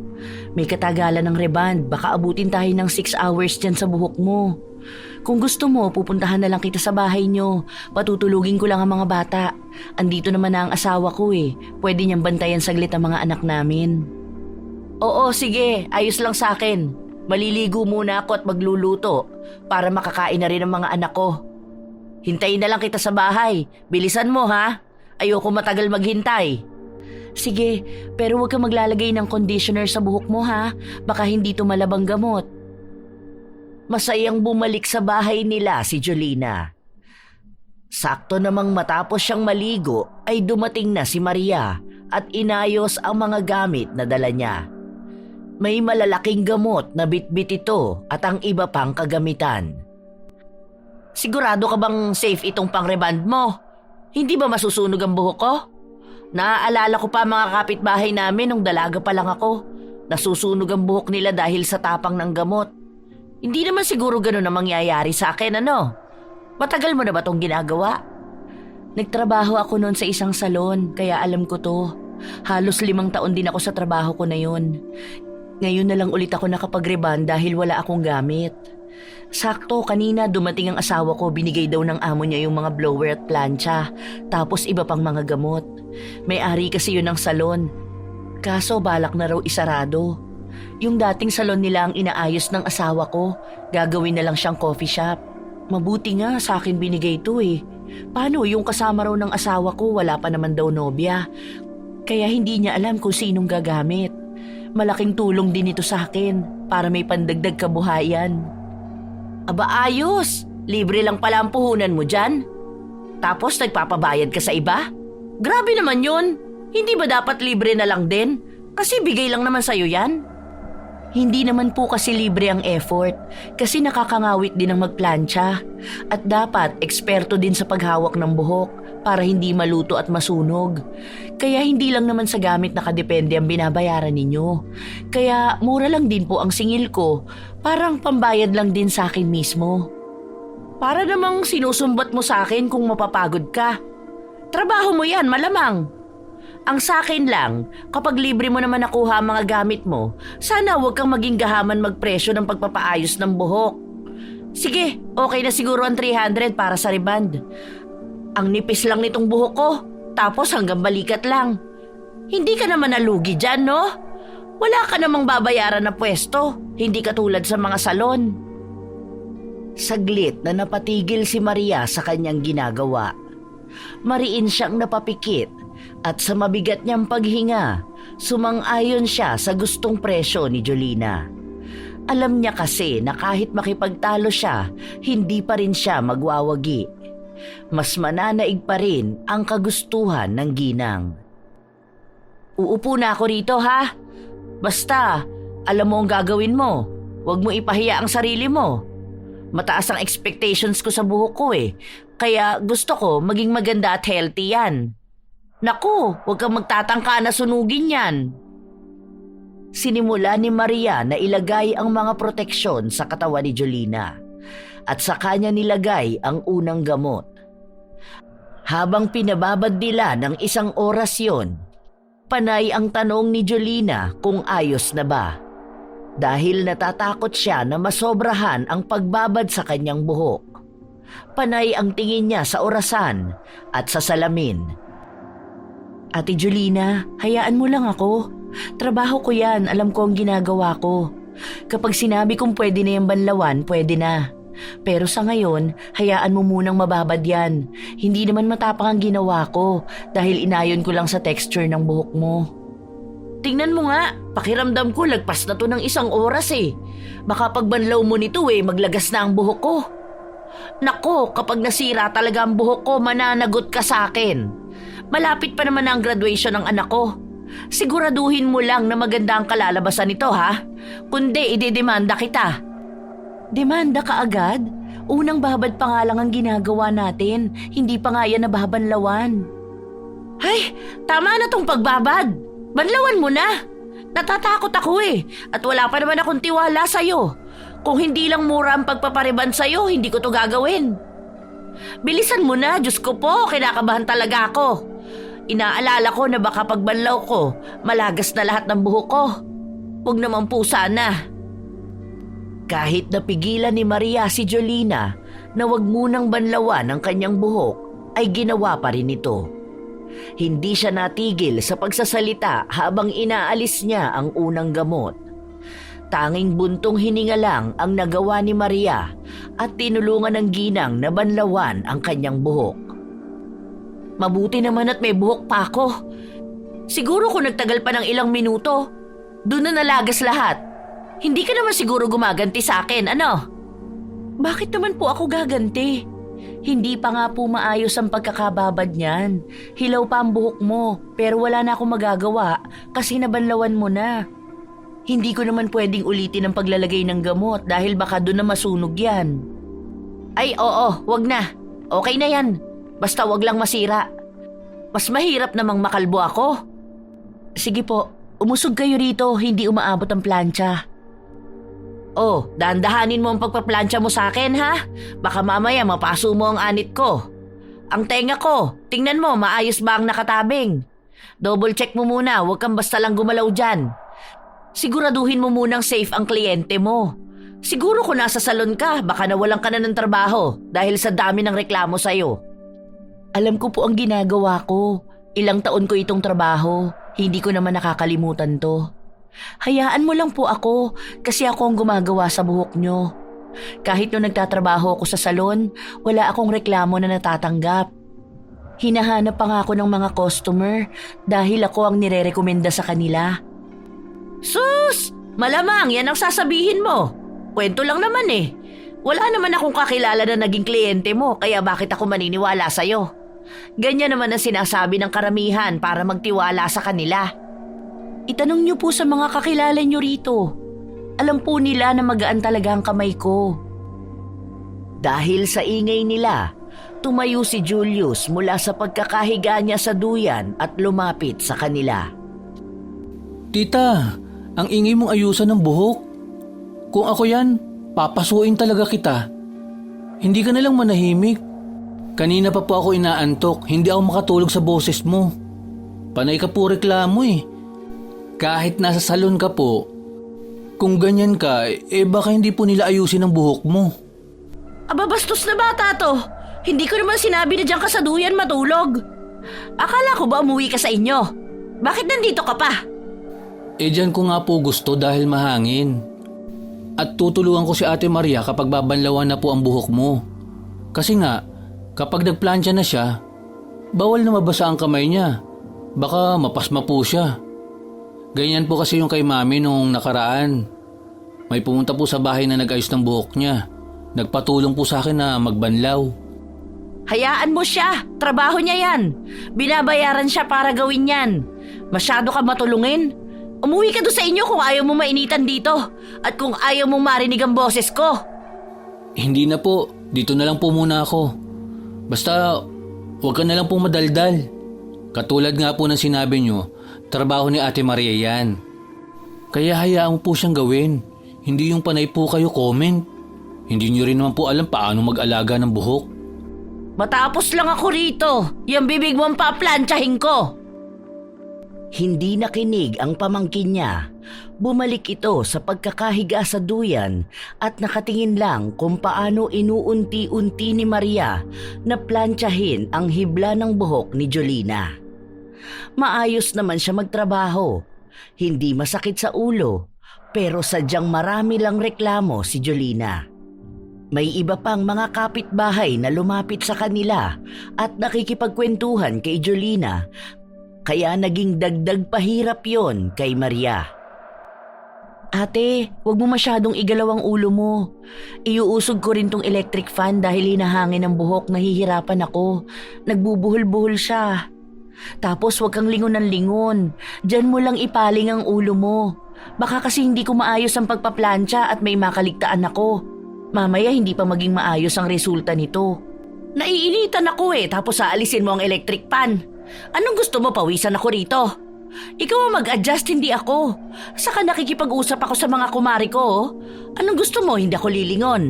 May katagalan ng reband, baka abutin tayo ng 6 hours dyan sa buhok mo. Kung gusto mo, pupuntahan na lang kita sa bahay nyo. Patutulugin ko lang ang mga bata. Andito naman na ang asawa ko eh. Pwede niyang bantayan saglit ang mga anak namin. Oo, sige. Ayos lang sa akin. Maliligo muna ako at magluluto para makakain na rin ang mga anak ko. Hintayin na lang kita sa bahay. Bilisan mo ha. Ayoko matagal maghintay. Sige, pero huwag kang maglalagay ng conditioner sa buhok mo ha. Baka hindi tumalabang gamot. Masayang bumalik sa bahay nila si Jolina. Sakto namang matapos siyang maligo ay dumating na si Maria at inayos ang mga gamit na dala niya. May malalaking gamot na bitbit ito at ang iba pang kagamitan. Sigurado ka bang safe itong pang-reband mo? Hindi ba masusunog ang buhok ko? Naaalala ko pa mga kapitbahay namin nung dalaga pa lang ako. Nasusunog ang buhok nila dahil sa tapang ng gamot. Hindi naman siguro ganun ang mangyayari sa akin, ano? Matagal mo na ba itong ginagawa? Nagtrabaho ako noon sa isang salon, kaya alam ko to. Halos 5 taon din ako sa trabaho ko na yun. Ngayon na lang ulit ako nakapag-reband dahil wala akong gamit. Sakto, kanina dumating ang asawa ko, binigay daw ng amo niya yung mga blower at plancha, tapos iba pang mga gamot. May-ari kasi yun ng salon. Kaso balak na raw isarado. Yung dating salon nila ang inaayos ng asawa ko, gagawin na lang siyang coffee shop. Mabuti nga sa akin binigay ito eh. Paano yung kasama raw ng asawa ko, wala pa naman daw nobya. Kaya hindi niya alam kung sinong gagamit. Malaking tulong din ito sa akin para may pandagdag kabuhayan. Aba ayos, libre lang pala ang puhunan mo dyan. Tapos nagpapabayad ka sa iba? Grabe naman yun. Hindi ba dapat libre na lang din? Kasi bigay lang naman sa'yo yan. Hindi naman po kasi libre ang effort kasi nakakangawit din ang magplantsa at dapat eksperto din sa paghawak ng buhok para hindi maluto at masunog. Kaya hindi lang naman sa gamit nakadepende ang binabayaran ninyo. Kaya mura lang din po ang singil ko, parang pambayad lang din sa akin mismo. Para namang sinusumbat mo sa akin kung mapapagod ka. Trabaho mo yan, malamang. Ang sakin lang, kapag libre mo naman nakuha ang mga gamit mo, sana huwag kang maging gahaman magpresyo ng pagpapaayos ng buhok. Sige, okay na siguro ang 300 para sa reband. Ang nipis lang nitong buhok ko, tapos hanggang balikat lang. Hindi ka naman nalugi dyan, no? Wala ka namang babayaran na pwesto, hindi katulad sa mga salon. Saglit na napatigil si Maria sa kanyang ginagawa. Mariin siyang napapikit. At sa mabigat niyang paghinga, sumang-ayon siya sa gustong presyo ni Jolina. Alam niya kasi na kahit makipagtalo siya, hindi pa rin siya magwawagi. Mas mananaig pa rin ang kagustuhan ng ginang. Uupo na ako rito ha. Basta, alam mo ang gagawin mo. Huwag mo ipahiya ang sarili mo. Mataas ang expectations ko sa buhok ko eh. Kaya gusto ko maging maganda at healthy yan. Naku, huwag kang magtatangka na sunugin yan. Sinimula ni Maria na ilagay ang mga proteksyon sa katawan ni Jolina at sa kanya nilagay ang unang gamot. Habang pinababad nila ng 1 oras yon, panay ang tanong ni Jolina kung ayos na ba. Dahil natatakot siya na masobrahan ang pagbabad sa kanyang buhok. Panay ang tingin niya sa orasan at sa salamin. Ate Jolina, hayaan mo lang ako. Trabaho ko yan, alam ko ang ginagawa ko. Kapag sinabi kong pwede na yung banlawan, pwede na. Pero sa ngayon, hayaan mo munang mababad yan. Hindi naman matapang ang ginawa ko dahil inayon ko lang sa texture ng buhok mo. Tingnan mo nga, pakiramdam ko lagpas na to ng 1 oras eh. Baka pag banlaw mo nito maglagas na ang buhok ko. Nako, kapag nasira talaga ang buhok ko, mananagot ka sa akin. Malapit pa naman ang graduation ng anak ko. Siguraduhin mo lang na maganda ang kalalabasan nito ha. Kundi idedemanda kita. Demanda ka agad? Unang babad pa nga lang ang ginagawa natin. Hindi pa nga yan nababanlawan. Ay, tama na tong pagbabad. Banlawan mo na. Natatakot ako eh. At wala pa naman akong tiwala sa'yo. Kung hindi lang mura ang pagpapariban sa'yo, hindi ko to gagawin. Bilisan mo na, Diyos ko po, kinakabahan talaga ako. Inaalala ko na baka pagbanlaw ko, malagas na lahat ng buhok ko. Huwag naman po sana. Kahit napigilan ni Maria si Jolina na wag munang banlawan ang kanyang buhok, ay ginawa pa rin ito. Hindi siya natigil sa pagsasalita habang inaalis niya ang unang gamot. Tanging buntong hininga lang ang nagawa ni Maria at tinulungan ng ginang na banlawan ang kanyang buhok. Mabuti naman at may buhok pa ako. Siguro kung nagtagal pa ng ilang minuto, doon na nalagas lahat. Hindi ka naman siguro gumaganti sa akin, ano? Bakit naman po ako gaganti? Hindi pa nga po maayos ang pagkakababad niyan. Hilaw pa ang buhok mo, pero wala na akong magagawa kasi nabanlawan mo na. Hindi ko naman pwedeng ulitin ang paglalagay ng gamot dahil baka doon na masunog yan. Ay oo, wag na. Okay na yan. Basta wag lang masira. Mas mahirap namang makalbo ako. Sige po, umusog kayo rito, hindi umaabot ang plancha. Oh, dahan-dahanin mo ang pagpaplantsa mo sa akin, ha? Baka mamaya mapaso mo ang anit ko. Ang tenga ko, tingnan mo, maayos ba ang nakatabing? Double check mo muna, huwag kang basta lang gumalaw dyan. Siguraduhin mo munang safe ang kliyente mo. Siguro kung nasa salon ka, baka nawalan ka na ng trabaho dahil sa dami ng reklamo sa'yo. Alam ko po ang ginagawa ko. Ilang taon ko itong trabaho. Hindi ko naman nakakalimutan to. Hayaan mo lang po ako kasi ako ang gumagawa sa buhok nyo. Kahit nung nagtatrabaho ako sa salon, wala akong reklamo na natatanggap. Hinahanap pa nga ako ng mga customer dahil ako ang nirerekomenda sa kanila. Sus! Malamang yan ang sasabihin mo. Kwento lang naman eh. Wala naman akong kakilala na naging kliyente mo kaya bakit ako maniniwala sa'yo? Ganyan naman ang sinasabi ng karamihan para magtiwala sa kanila. Itanong niyo po sa mga kakilala niyo rito. Alam po nila na magaan talaga ang kamay ko. Dahil sa ingay nila, tumayo si Julius mula sa pagkakahiga niya sa duyan at lumapit sa kanila. Tita, ang ingay mong ayusan ng buhok. Kung ako yan, papasuin talaga kita. Hindi ka nalang manahimik. Kanina pa po ako inaantok, hindi ako makatulog sa boses mo. Panay ka po reklamo eh. Kahit nasa salon ka po, kung ganyan ka, baka hindi po nila ayusin ang buhok mo. Aba bastos na bata to. Hindi ko naman sinabi na diyan ka sa duyan matulog. Akala ko ba umuwi ka sa inyo? Bakit nandito ka pa? Diyan ko nga po gusto dahil mahangin. At tutulungan ko si Ate Maria kapag babanlawan na po ang buhok mo. Kasi nga, kapag nagplansya na siya, bawal na mabasa ang kamay niya. Baka mapasma po siya. Ganyan po kasi yung kay Mami nung nakaraan. May pumunta po sa bahay na nag-ayos ng buhok niya. Nagpatulong po sa akin na magbanlaw. Hayaan mo siya. Trabaho niya yan. Binabayaran siya para gawin yan. Masyado ka matulungin. Umuwi ka doon sa inyo kung ayaw mo mainitan dito. At kung ayaw mong marinig ang boses ko. Hindi na po. Dito na lang po muna ako. Basta, huwag ka na lang pong madaldal. Katulad nga po ng sinabi nyo, trabaho ni Ate Maria yan. Kaya hayaan mo po siyang gawin. Hindi yung panay po kayo comment. Hindi nyo rin naman po alam paano mag-alaga ng buhok. Matapos lang ako rito. Yung bibig mong paplantsahin ko. Hindi nakinig ang pamangkin niya. Bumalik ito sa pagkakahiga sa duyan at nakatingin lang kung paano inuunti-unti ni Maria na plantsahin ang hibla ng buhok ni Jolina. Maayos naman siya magtrabaho. Hindi masakit sa ulo, pero sadyang marami lang reklamo si Jolina. May iba pang mga kapitbahay na lumapit sa kanila at nakikipagkwentuhan kay Jolina, kaya naging dagdag pahirap yon kay Maria. Ate, wag mo masyadong igalaw ang ulo mo. Iuusog ko rin tong electric fan dahil hinahangin ang buhok, nahihirapan ako. Nagbubuhol-buhol siya. Tapos wag kang lingon ng lingon. Diyan mo lang ipaling ang ulo mo. Baka kasi hindi ko maayos ang pagpaplantsa at may makaligtaan ako. Mamaya hindi pa maging maayos ang resulta nito. Naiinitan ako tapos aalisin mo ang electric pan. Anong gusto mo, pawisan ako rito? Ikaw ang mag-adjust, hindi ako. Saka nakikipag-usap ako sa mga kumari ko. Oh. Anong gusto mo? Hindi ako lilingon.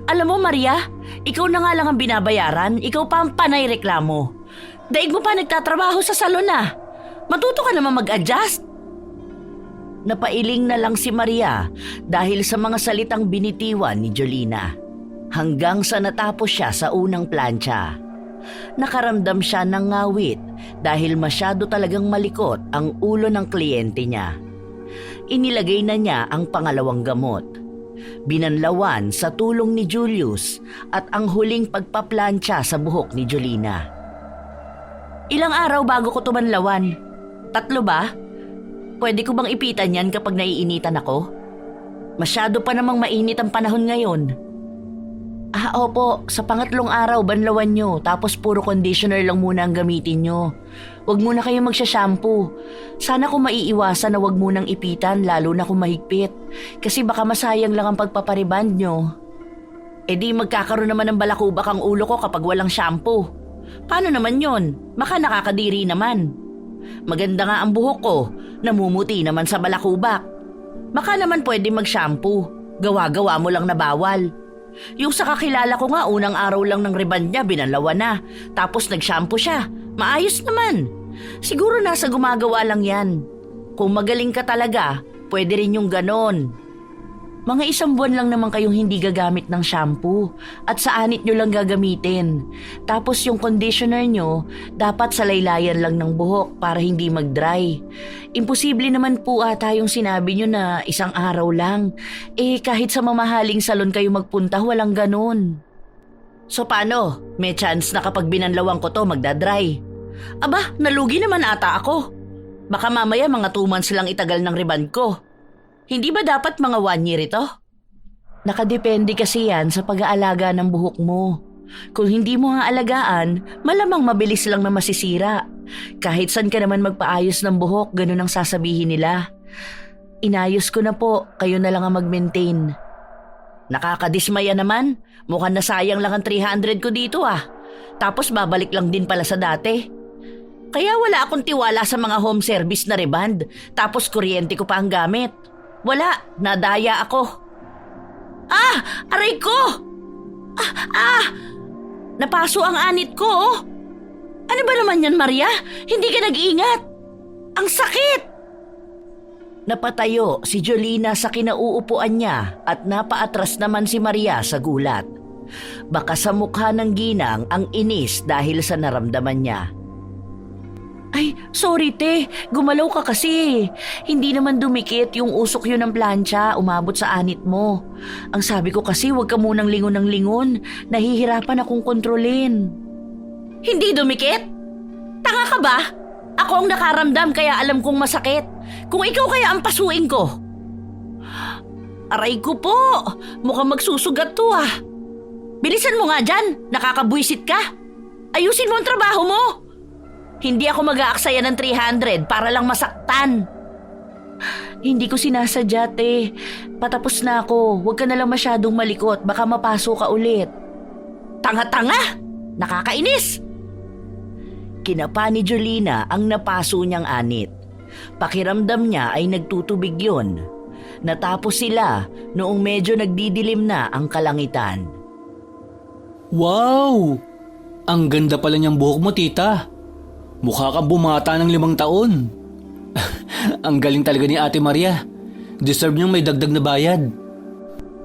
Alam mo, Maria, ikaw na nga lang ang binabayaran. Ikaw pa ang panay reklamo. Daig mo pa nagtatrabaho sa salon na. Matuto ka naman mag-adjust. Napailing na lang si Maria dahil sa mga salitang binitiwan ni Jolina. Hanggang sa natapos siya sa unang plancha. Nakaramdam siya ng ngawit dahil masyado talagang malikot ang ulo ng kliyente niya. Inilagay na niya ang pangalawang gamot. Binanlawan sa tulong ni Julius at ang huling pagpaplantsa sa buhok ni Jolina. Ilang araw bago ko tumanlawan? 3 ba? Pwede ko bang ipitan yan kapag naiinitan ako? Masyado pa namang mainit ang panahon ngayon. Opo, sa pangatlong araw banlawan nyo tapos puro conditioner lang muna ang gamitin nyo. Huwag muna kayong magsha-shampoo. Sana kung maiiwasan na huwag munang ipitan lalo na kung mahigpit. Kasi baka masayang lang ang pagpapariband nyo. E di magkakaroon naman ng balakubak ang ulo ko kapag walang shampoo. Paano naman yon? Baka nakakadiri naman. Maganda nga ang buhok ko, namumuti naman sa balakubak. Baka naman pwede mag-shampoo. Gawa-gawa mo lang na bawal. Yung sa kakilala ko nga, unang araw lang ng reband niya, binanlawan na. Tapos nag-shampoo siya. Maayos naman. Siguro nasa gumagawa lang yan. Kung magaling ka talaga, pwede rin yung ganon. Mga 1 buwan lang naman kayong hindi gagamit ng shampoo at sa anit nyo lang gagamitin. Tapos yung conditioner nyo, dapat sa laylayan lang ng buhok para hindi mag-dry. Imposible naman po ata yung sinabi nyo na 1 araw lang. Kahit sa mamahaling salon kayo magpunta, walang ganon. So paano? May chance na kapag binanlawan ko to magdadry? Aba, nalugi naman ata ako. Baka mamaya mga 2 months lang itagal ng reband ko. Hindi ba dapat mga 1 year ito? Nakadepende kasi yan sa pag-aalaga ng buhok mo. Kung hindi mo nga alagaan, malamang mabilis lang na masisira. Kahit saan ka naman magpaayos ng buhok, ganun ang sasabihin nila. Inayos ko na po, kayo na lang ang mag-maintain. Nakakadismaya naman, mukhang nasayang lang ang 300 ko dito ah. Tapos babalik lang din pala sa dati. Kaya wala akong tiwala sa mga home service na reband, tapos kuryente ko pa ang gamit. Wala, nadaya ako. Aray ko! Napaso ang anit ko, oh. Ano ba naman yan, Maria? Hindi ka nag-iingat. Ang sakit! Napatayo si Jolina sa kinauupuan niya at napaatras naman si Maria sa gulat. Baka sa mukha ng ginang ang inis dahil sa naramdaman niya. Ay, sorry te, gumalaw ka kasi. Hindi naman dumikit yung usok yun ng plancha, umabot sa anit mo. Ang sabi ko kasi huwag ka munang lingon ng lingon, nahihirapan akong kontrolin. Hindi dumikit? Tanga ka ba? Ako ang nakaramdam kaya alam kong masakit. Kung ikaw kaya ang pasuin ko. Aray ko po, mukhang magsusugat to ah. Bilisan mo nga dyan, nakakabwisit ka. Ayusin mo ang trabaho mo. Hindi ako mag-aaksaya ng 300 para lang masaktan. Hindi ko sinasadya, te. Patapos na ako. Huwag ka na lang masyadong malikot. Baka mapaso ka ulit. Tanga-tanga! Nakakainis! Kinapa ni Jolina ang napaso niyang anit. Pakiramdam niya ay nagtutubig yon. Natapos sila noong medyo nagdidilim na ang kalangitan. Wow! Ang ganda pala niyang buhok mo, tita. Mukha kang bumata ng 5 taon. Ang galing talaga ni Ate Maria. Deserve niyang may dagdag na bayad.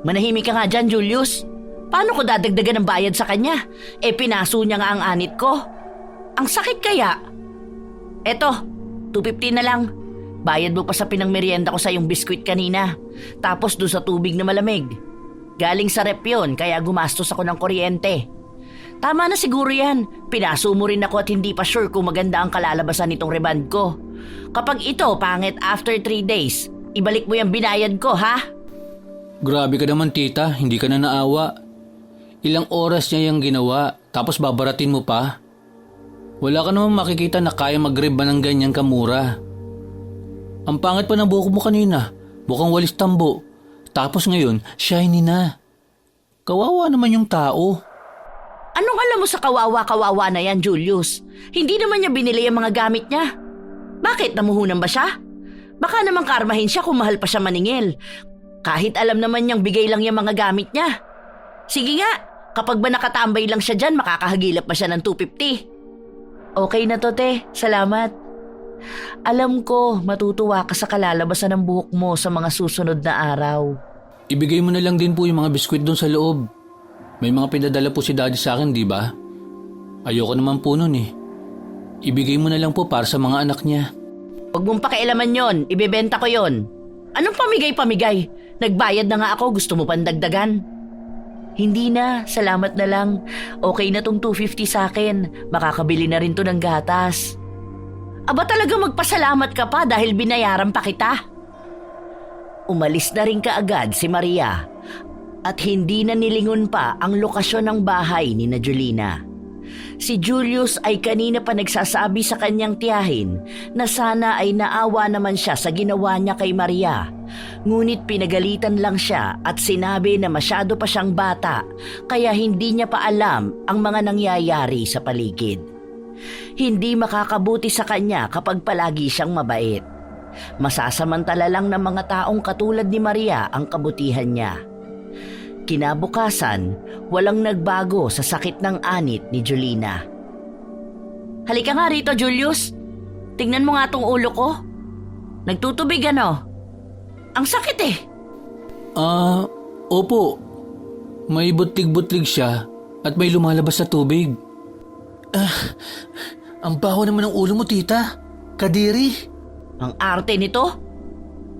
Manahimik ka nga dyan, Julius. Paano ko dadagdagan ng bayad sa kanya? Pinaso niya nga ang anit ko. Ang sakit kaya? Eto, 250 na lang. Bayad mo pa sa pinangmerienda ko sa yung biskwit kanina. Tapos doon sa tubig na malamig. Galing sa rep yun, kaya gumastos ako ng kuryente. Tama na siguro yan. Pinaso mo rin ako at hindi pa sure kung maganda ang kalalabasan nitong reband ko. Kapag ito pangit after 3 days, ibalik mo yung binayad ko, ha? Grabe ka naman, tita. Hindi ka na naawa. Ilang oras niya yung ginawa, tapos babaratin mo pa. Wala ka naman makikita na kaya mag-rib ng ganyan kamura. Ang pangit pa ng buhok mo kanina. Mukhang walis tambo. Tapos ngayon, shiny na. Kawawa naman yung tao. Anong alam mo sa kawawa-kawawa na yan, Julius? Hindi naman niya binili ang mga gamit niya. Bakit, namuhunan ba siya? Baka naman karmahin siya kung mahal pa siya maningil. Kahit alam naman niyang bigay lang yung mga gamit niya. Sige nga, kapag ba nakatambay lang siya dyan, makakahagilap pa siya ng 250. Okay na to, te. Salamat. Alam ko, matutuwa ka sa kalalabasan ng buhok mo sa mga susunod na araw. Ibigay mo na lang din po yung mga biskwit doon sa loob. May mga pinadala po si daddy sa akin, di ba? Ayoko naman po nun eh. Ibigay mo na lang po para sa mga anak niya. Huwag mong pakialaman yon, ibebenta ko yon. Anong pamigay-pamigay? Nagbayad na nga ako, gusto mo pang dagdagan? Hindi na, salamat na lang. Okay na tong 250 sa akin, makakabili na rin to ng gatas. Aba talaga magpasalamat ka pa dahil binayaran pa kita? Umalis na rin kaagad si Maria at hindi na nilingon pa ang lokasyon ng bahay ni na Julina. Si Julius ay kanina pa nagsasabi sa kanyang tiyahin na sana ay naawa naman siya sa ginawa niya kay Maria. Ngunit pinagalitan lang siya at sinabi na masyado pa siyang bata kaya hindi niya pa alam ang mga nangyayari sa paligid. Hindi makakabuti sa kanya kapag palagi siyang mabait. Masasamantala lang ng mga taong katulad ni Maria ang kabutihan niya. Kinabukasan, walang nagbago sa sakit ng anit ni Julina. Halika nga rito, Julius. Tingnan mo nga tong ulo ko. Nagtutubig ano? Ang sakit eh. Opo. May butlig-butlig siya at may lumalabas sa tubig. Ang baho naman ng ulo mo, tita. Kadiri. Ang arte nito?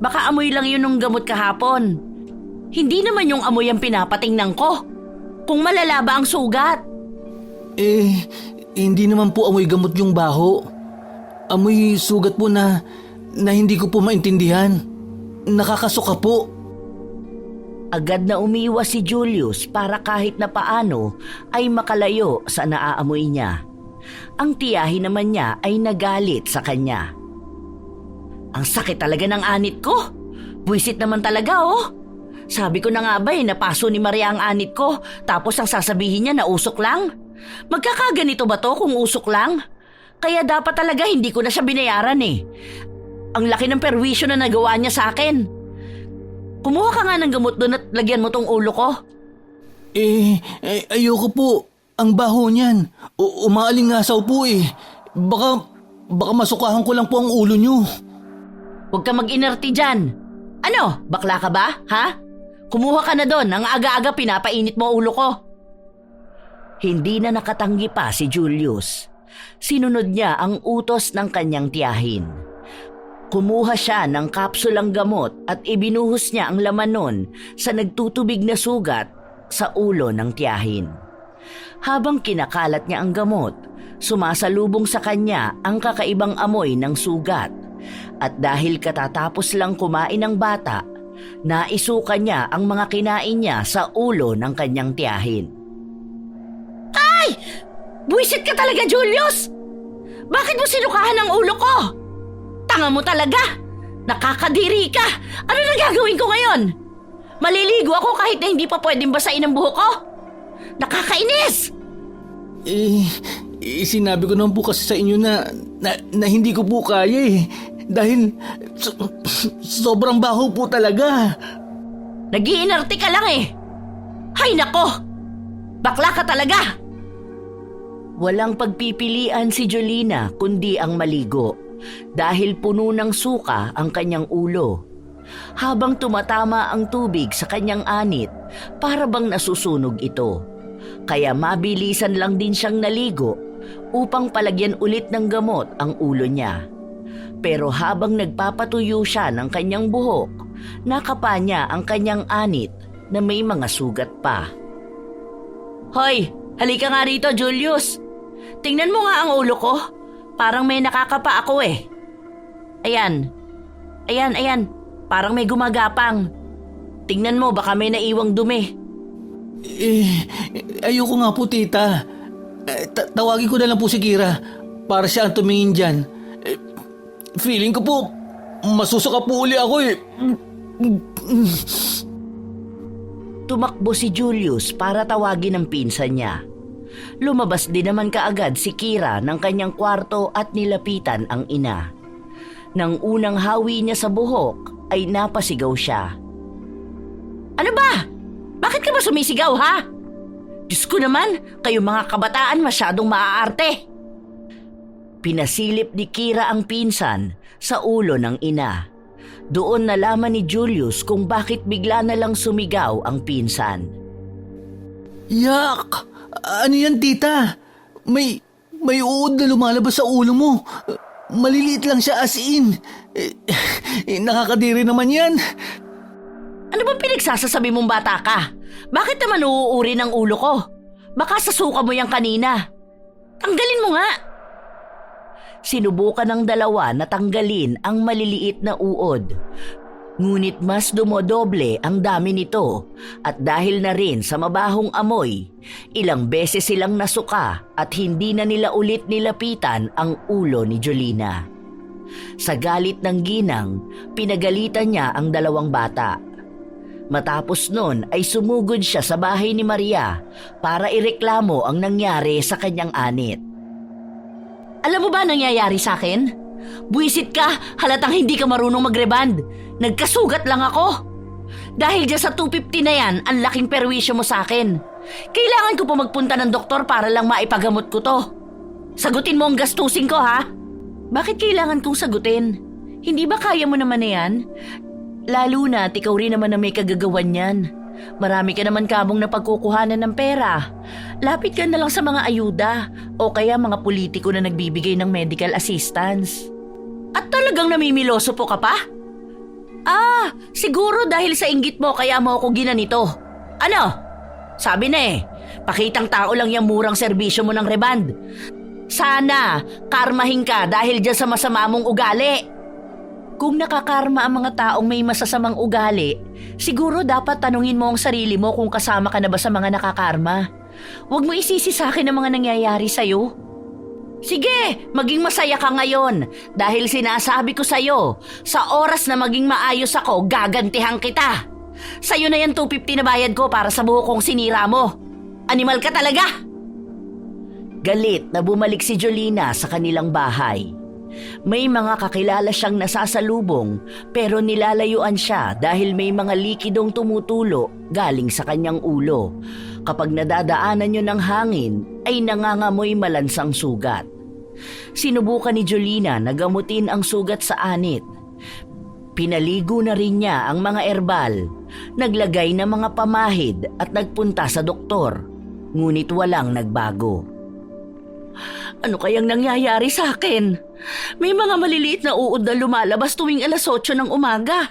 Baka amoy lang yun ng gamot kahapon. Hindi naman yung amoy ang pinapatingnan ko. Kung malala ba ang sugat? Hindi naman po amoy gamot yung baho. Amoy sugat po na hindi ko po maintindihan. Nakakasuka po. Agad na umiwas si Julius para kahit na paano ay makalayo sa naaamoy niya. Ang tiyahin naman niya ay nagalit sa kanya. Ang sakit talaga ng anit ko. Buwisit naman talaga oh. Sabi ko na nga ba napaso ni Maria ang anit ko tapos ang sasabihin niya na usok lang? Magkakaganito ba to kung usok lang? Kaya dapat talaga hindi ko na siya binayaran eh. Ang laki ng perwisyo na nagawa niya sa akin. Kumuha ka nga ng gamot doon at lagyan mo tong ulo ko. Ayoko po. Ang baho niyan. Umaalingasaw po eh. Baka masukahan ko lang po ang ulo niyo. Huwag ka mag-inerti dyan. Ano, bakla ka ba, ha? Kumuha ka na doon, ang aga-aga pinapainit mo ulo ko. Hindi na nakatanggi pa si Julius. Sinunod niya ang utos ng kanyang tiyahin. Kumuha siya ng kapsulang gamot at ibinuhos niya ang laman nun sa nagtutubig na sugat sa ulo ng tiyahin. Habang kinakalat niya ang gamot, sumasalubong sa kanya ang kakaibang amoy ng sugat. At dahil katatapos lang kumain ng bata, naisukan niya ang mga kinain niya sa ulo ng kanyang tiyahin. Ay! Buwisit ka talaga, Julius! Bakit mo sinukahan ang ulo ko? Tanga mo talaga! Nakakadiri ka! Ano na gagawin ko ngayon? Maliligo ako kahit na hindi pa pwedeng basain ang buhok ko? Nakakainis! Sinabi ko naman po kasi sa inyo na hindi ko po kaya eh. Dahil sobrang baho po talaga. Nag-iinarte ka lang eh. Hay nako! Bakla ka talaga! Walang pagpipilian si Jolina kundi ang maligo dahil puno ng suka ang kanyang ulo. Habang tumatama ang tubig sa kanyang anit, para bang nasusunog ito. Kaya mabilisan lang din siyang naligo upang palagyan ulit ng gamot ang ulo niya. Pero habang nagpapatuyo siya ng kanyang buhok, nakapa niya ang kanyang anit na may mga sugat pa. Hoy, halika nga rito, Julius. Tingnan mo nga ang ulo ko. Parang may nakakapa ako eh. Ayan. Parang may gumagapang. Tingnan mo, baka may naiwang dumi. Ayoko nga po, tita. Tawagin ko na lang po si Kira para siya ang tumingin dyan. Feeling ko po, masusuka po uli ako eh. Tumakbo si Julius para tawagin ang pinsan niya. Lumabas din naman kaagad si Kira ng kanyang kwarto at nilapitan ang ina. Nang unang hawi niya sa buhok ay napasigaw siya. Ano ba? Bakit ka ba sumisigaw, ha? Diyos ko naman, kayo mga kabataan masyadong maaarte. Pinasilip ni Kira ang pinsan sa ulo ng ina. Doon nalaman ni Julius kung bakit bigla na lang sumigaw ang pinsan. Yak! Ano yan, tita? May uod na lumalabas sa ulo mo. Maliliit lang siya as in. Nakakadiri naman yan. Ano bang pinagsasasabi mong bata ka? Bakit naman uuuri ng ulo ko? Baka sasuka mo yan kanina. Tanggalin mo nga. Sinubukan ng dalawa na tanggalin ang maliliit na uod. Ngunit mas dumodoble ang dami nito at dahil na rin sa mabahong amoy, ilang beses silang nasuka at hindi na nila ulit nilapitan ang ulo ni Jolina. Sa galit ng ginang, pinagalitan niya ang dalawang bata. Matapos nun ay sumugod siya sa bahay ni Maria para ireklamo ang nangyari sa kanyang anit. Alam mo ba nangyayari sa akin? Buwisit ka, halatang hindi ka marunong magreband. Nagkasugat lang ako. Dahil dyan sa 250 na yan, ang laking perwisyo mo sa akin. Kailangan ko pa magpunta ng doktor para lang maipagamot ko to. Sagutin mo ang gastusin ko, ha? Bakit kailangan kong sagutin? Hindi ba kaya mo naman na yan? Lalo na at ikaw rin naman na may kagagawan yan. Marami ka naman kamong napagkukuhanan ng pera. Lapit ka na lang sa mga ayuda o kaya mga politiko na nagbibigay ng medical assistance. At talagang namimiloso po ka pa? Siguro dahil sa inggit mo kaya mo ako ginanito. Ano? Sabi na pakitang tao lang yung murang serbisyo mo ng reband. Sana, karmahin ka dahil dyan sa masama mong ugali. Kung nakakarma ang mga taong may masasamang ugali, siguro dapat tanungin mo ang sarili mo kung kasama ka na ba sa mga nakakarma. Huwag mo isisi sa akin ang mga nangyayari sa'yo. Sige, maging masaya ka ngayon dahil sinasabi ko sa'yo, sa oras na maging maayos ako, gagantihan kita. Sa'yo na yan 250 na bayad ko para sa buhok kong sinira mo. Animal ka talaga! Galit na bumalik si Jolina sa kanilang bahay. May mga kakilala siyang nasasalubong pero nilalayuan siya dahil may mga likidong tumutulo galing sa kanyang ulo. Kapag nadadaanan niyo ng hangin ay nangangamoy malansang sugat. Sinubukan ni Jolina na gamutin ang sugat sa anit. Pinaligo na rin niya ang mga erbal, naglagay ng mga pamahid at nagpunta sa doktor. Ngunit walang nagbago. Ano kayang nangyayari sa akin? May mga maliliit na uod na lumalabas tuwing 8:00 ng umaga.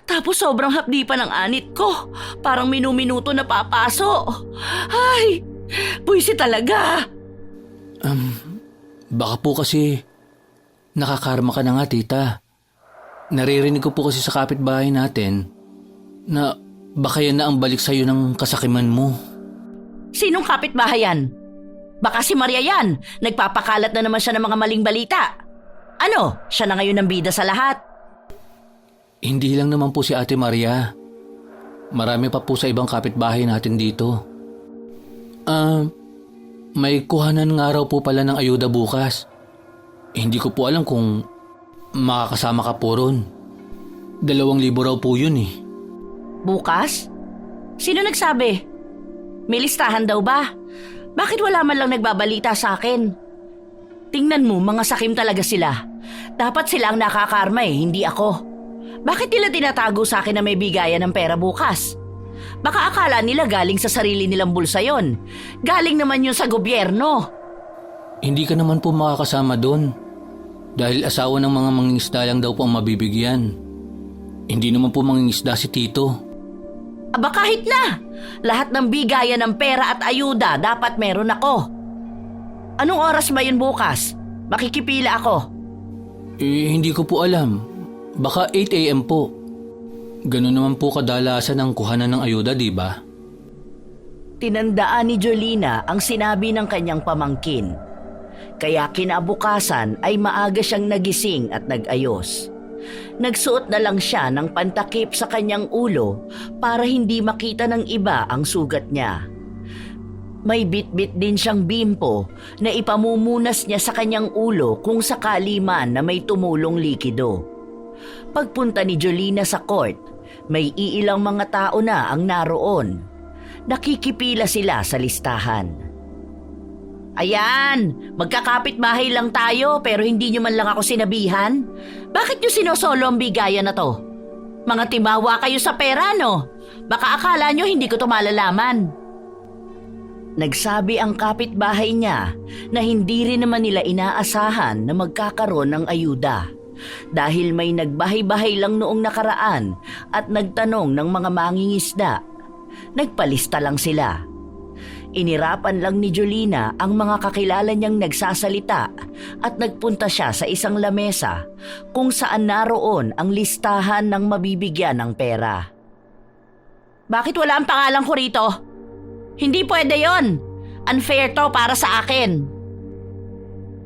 Tapos sobrang hapdi pa ng anit ko. Parang minu-minuto na papaso. Ay, buwisi talaga. Baka po kasi nakakarma ka na nga, tita. Naririnig ko po kasi sa kapitbahay natin na baka yan na ang balik sa'yo ng kasakiman mo. Sinong kapitbahay yan? Baka si Maria yan. Nagpapakalat na naman siya ng mga maling balita. Ano, siya na ngayon ang bida sa lahat. Hindi lang naman po si Ate Maria. Marami pa po sa ibang kapitbahay natin dito. May kuhanan nga raw po pala ng ayuda bukas. Hindi ko po alam kung makakasama ka po ron. 2,000 raw po yun eh. Bukas? Sino nagsabi? May listahan daw ba? Bakit wala man lang nagbabalita sa akin? Tingnan mo, mga sakim talaga sila. Dapat sila ang nakakarma hindi ako. Bakit nila tinatago sa akin na may bigayan ng pera bukas? Baka akala nila galing sa sarili nilang bulsa yon. Galing naman yun sa gobyerno. Hindi ka naman po makakasama doon. Dahil asawa ng mga mangingisda lang daw po ang mabibigyan. Hindi naman po mangingisda si Tito. Aba kahit na. Lahat ng bigayan ng pera at ayuda dapat meron ako. Anong oras ba yun bukas? Makikipila ako. Hindi ko po alam. Baka 8 a.m. po. Ganun naman po kadalasan ang kuhanan ng ayuda, di ba? Tinandaan ni Jolina ang sinabi ng kanyang pamangkin. Kaya kinabukasan ay maaga siyang nagising at nag-ayos. Nagsuot na lang siya ng pantakip sa kanyang ulo para hindi makita ng iba ang sugat niya. May bitbit din siyang bimpo na ipamumunas niya sa kanyang ulo kung sakali man na may tumulong likido. Pagpunta ni Jolina sa court, may iilang mga tao na ang naroon. Nakikipila sila sa listahan. Ayan, magkakapit-bahay lang tayo pero hindi nyo man lang ako sinabihan. Bakit nyo sinosolo ang bigayan na to? Mga timawa kayo sa pera, no? Baka akala nyo hindi ko to malalaman. Nagsabi ang kapitbahay niya na hindi rin naman nila inaasahan na magkakaroon ng ayuda dahil may nagbahay-bahay lang noong nakaraan at nagtanong ng mga mangingisda. Nagpalista lang sila. Inirapan lang ni Jolina ang mga kakilala niyang nagsasalita at nagpunta siya sa isang lamesa kung saan naroon ang listahan ng mabibigyan ng pera. Bakit wala ang pangalan ko rito? Hindi pwede yon. Unfair to para sa akin.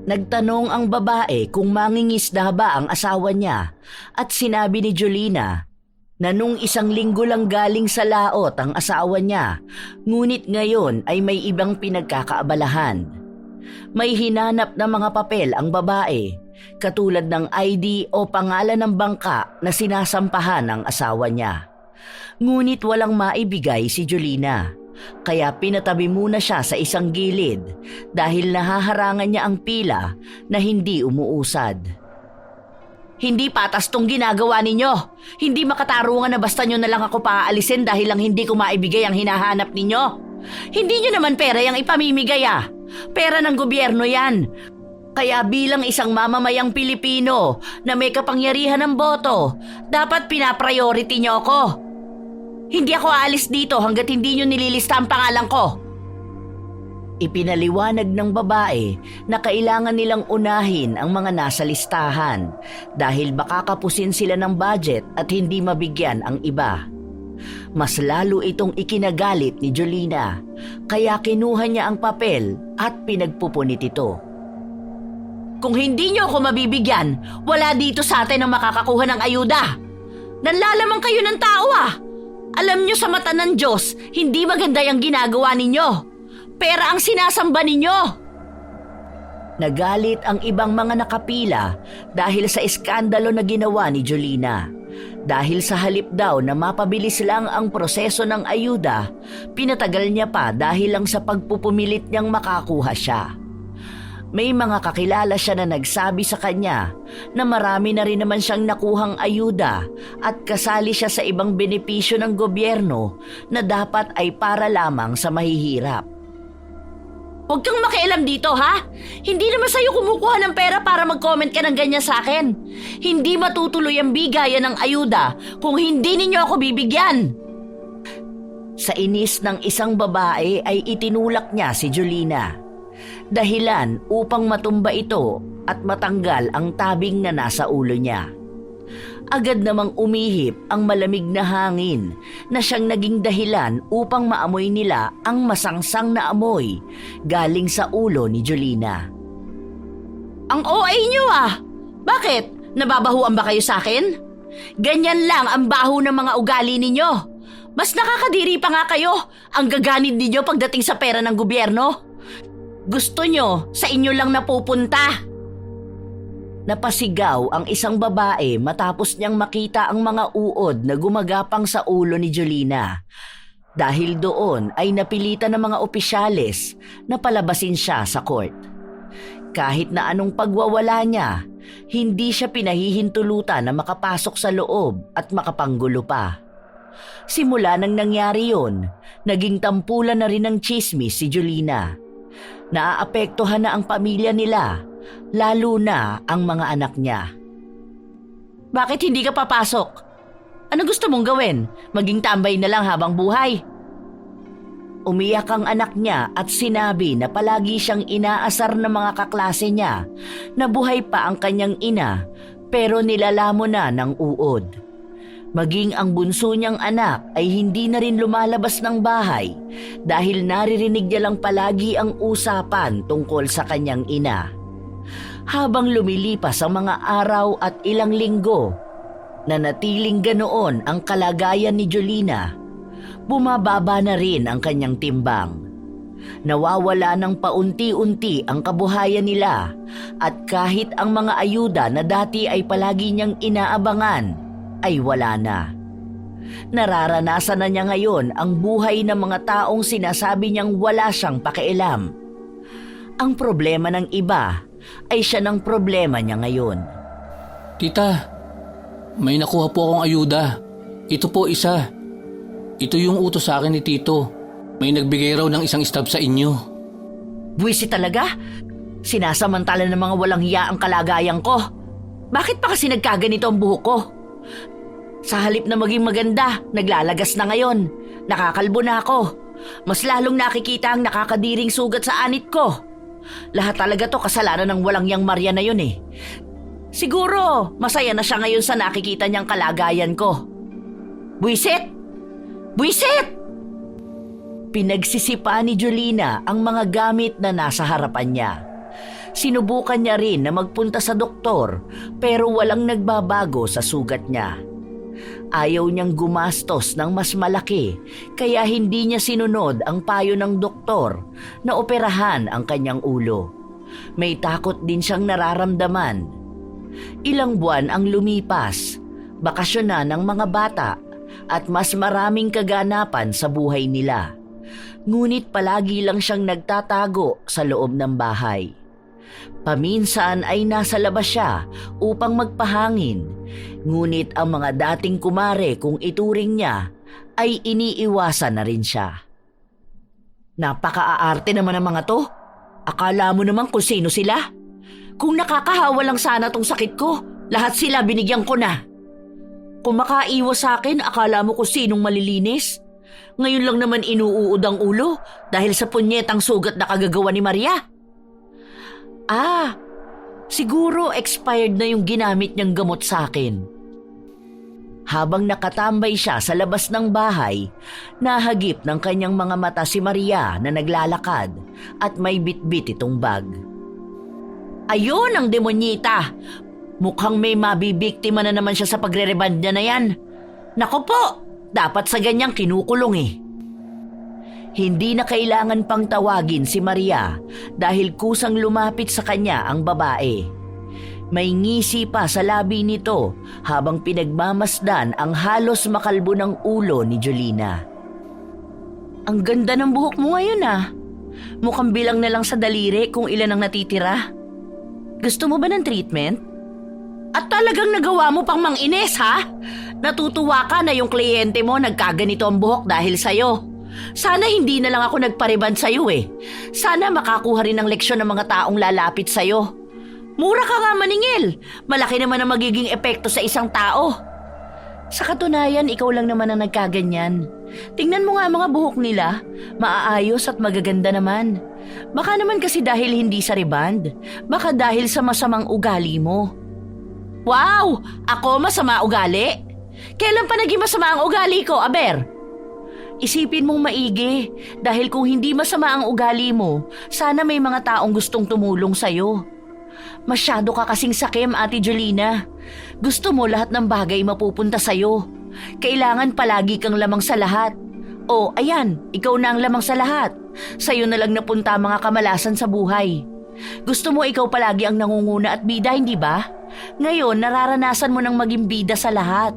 Nagtanong ang babae kung mangingisda ba ang asawa niya at sinabi ni Jolina na nung 1 linggo lang galing sa laot ang asawa niya, ngunit ngayon ay may ibang pinagkakaabalahan. May hinanap na mga papel ang babae, katulad ng ID o pangalan ng bangka na sinasampahan ng asawa niya. Ngunit walang maibigay si Jolina. Kaya pinatabi muna siya sa isang gilid dahil nahaharangan niya ang pila na hindi umuusad. Hindi patas tong ginagawa ninyo. Hindi makatarungan na basta nyo na lang ako paaalisin dahil lang hindi ko maibigay ang hinahanap ninyo. Hindi nyo naman pera yung ipamimigay Pera ng gobyerno yan. Kaya bilang isang mamamayang Pilipino na may kapangyarihan ng boto, dapat pinapriority nyo ako. Hindi ako aalis dito hanggat hindi nyo nililista ang pangalan ko. Ipinaliwanag ng babae na kailangan nilang unahin ang mga nasa listahan dahil baka kapusin sila ng budget at hindi mabigyan ang iba. Mas lalo itong ikinagalit ni Jolina kaya kinuha niya ang papel at pinagpupunit ito. Kung hindi nyo ako mabibigyan, wala dito sa atin ang makakakuha ng ayuda. Nanlalamang kayo ng tao Alam nyo sa mata ng Diyos, hindi maganda yung ginagawa ninyo. Pera ang sinasamba ninyo. Nagalit ang ibang mga nakapila dahil sa iskandalo na ginawa ni Jolina. Dahil sa halip daw na mapabilis lang ang proseso ng ayuda, pinatagal niya pa dahil lang sa pagpupumilit niyang makakuha siya. May mga kakilala siya na nagsabi sa kanya na marami na rin naman siyang nakuhang ayuda at kasali siya sa ibang benepisyo ng gobyerno na dapat ay para lamang sa mahihirap. Huwag kang makialam dito, Hindi naman sa'yo kumukuha ng pera para mag-comment ka ng ganyan sa akin. Hindi matutuloy ang bigayan ng ayuda kung hindi ninyo ako bibigyan. Sa inis ng isang babae ay itinulak niya si Jolina. Dahilan upang matumba ito at matanggal ang tabing na nasa ulo niya. Agad namang umihip ang malamig na hangin na siyang naging dahilan upang maamoy nila ang masangsang na amoy galing sa ulo ni Jolina. Ang OA niyo Bakit? Nababahuan ba kayo sa akin? Ganyan lang ang baho ng mga ugali ninyo. Mas nakakadiri pa nga kayo. Ang gaganid ninyo pagdating sa pera ng gobyerno. Gusto nyo, sa inyo lang napupunta. Napasigaw ang isang babae matapos niyang makita ang mga uod na gumagapang sa ulo ni Jolina. Dahil doon ay napilitan ng mga opisyales na palabasin siya sa court. Kahit na anong pagwawala niya, hindi siya pinahihintulutan na makapasok sa loob at makapanggulo pa. Simula nang nangyari yon, naging tampulan na rin ng tsismis si Jolina. Naaapektuhan na ang pamilya nila, lalo na ang mga anak niya. Bakit hindi ka papasok? Ano gusto mong gawin? Maging tambay na lang habang buhay? Umiyak ang anak niya at sinabi na palagi siyang inaasar ng mga kaklase niya na buhay pa ang kanyang ina pero nilalamon na ng uod. Maging ang bunso niyang anak ay hindi na rin lumalabas ng bahay dahil naririnig niya lang palagi ang usapan tungkol sa kanyang ina. Habang lumilipas ang mga araw at ilang linggo, nanatiling ganoon ang kalagayan ni Jolina. Bumababa na rin ang kanyang timbang. Nawawala ng paunti-unti ang kabuhayan nila at kahit ang mga ayuda na dati ay palagi niyang inaabangan ay wala na. Nararanasan na niya ngayon ang buhay ng mga taong sinasabi niyang wala siyang pakialam. Ang problema ng iba ay siya ng problema niya ngayon. Tita, may nakuha po akong ayuda. Ito po isa. Ito yung utos sa akin ni Tito. May nagbigay raw ng isang stub sa inyo. Buwisi talaga? Sinasamantala ng mga walang hiya ang kalagayan ko. Bakit pa kasi nagkaganito ang buhok ko? Sa halip na maging maganda, naglalagas na ngayon. Nakakalbo na ako. Mas lalong nakikita ang nakakadiring sugat sa anit ko. Lahat talaga to kasalanan ng walang yang Maria na yun eh. Siguro, masaya na siya ngayon sa nakikita niyang kalagayan ko. Buwisit! Buwisit! Pinagsisipa ni Jolina ang mga gamit na nasa harapan niya. Sinubukan niya rin na magpunta sa doktor pero walang nagbabago sa sugat niya. Ayaw niyang gumastos ng mas malaki kaya hindi niya sinunod ang payo ng doktor na operahan ang kanyang ulo. May takot din siyang nararamdaman. Ilang buwan ang lumipas, bakasyon na ng mga bata at mas maraming kaganapan sa buhay nila. Ngunit palagi lang siyang nagtatago sa loob ng bahay. Paminsan ay nasa labas siya upang magpahangin, ngunit ang mga dating kumare kung ituring niya ay iniiwasan na rin siya. Napaka-aarte naman ng mga to. Akala mo naman kung sino sila? Kung nakakahawa lang sana tong sakit ko, lahat sila binigyan ko na. Kung makaiwas sa akin, akala mo kung sinong malilinis? Ngayon lang naman inuuod ang ulo dahil sa punyetang sugat na kagagawa ni Maria. Siguro expired na yung ginamit niyang gamot sa akin. Habang nakatambay siya sa labas ng bahay, nahagip ng kanyang mga mata si Maria na naglalakad at may bitbit itong bag. Ayun ang demonyita! Mukhang may mabibiktima na naman siya sa pagre-reband niya na yan. Nako po, dapat sa ganyang kinukulong eh. Hindi na kailangan pang tawagin si Maria dahil kusang lumapit sa kanya ang babae. May ngisi pa sa labi nito habang pinagmamasdan ang halos makalbo ng ulo ni Jolina. Ang ganda ng buhok mo ngayon ah. Mukhang bilang na lang sa daliri kung ilan ang natitira. Gusto mo ba ng treatment? At talagang nagawa mo pang mang-ines ha? Natutuwa ka na yung kliyente mo nagkaganito ang buhok dahil sa'yo. Sana hindi na lang ako nagpariband sa'yo eh. Sana makakuha rin ng leksyon ng mga taong lalapit sa'yo. Mura ka nga maningil. Malaki naman ang magiging epekto sa isang tao. Sa katunayan, ikaw lang naman ang nagkaganyan. Tingnan mo nga mga buhok nila. Maaayos at magaganda naman. Baka naman kasi dahil hindi sa reband. Baka dahil sa masamang ugali mo. Wow! Ako masama ugali? Kailan pa naging masama ang ugali ko, Aber? Isipin mong maigi, dahil kung hindi masama ang ugali mo, sana may mga taong gustong tumulong sa'yo. Masyado ka kasing sakim, Ate Jolina. Gusto mo lahat ng bagay mapupunta sa'yo. Kailangan palagi kang lamang sa lahat. O, ayan, ikaw na ang lamang sa lahat. Sa'yo na lang napunta mga kamalasan sa buhay. Gusto mo ikaw palagi ang nangunguna at bida, hindi ba? Ngayon, nararanasan mo nang maging bida sa lahat.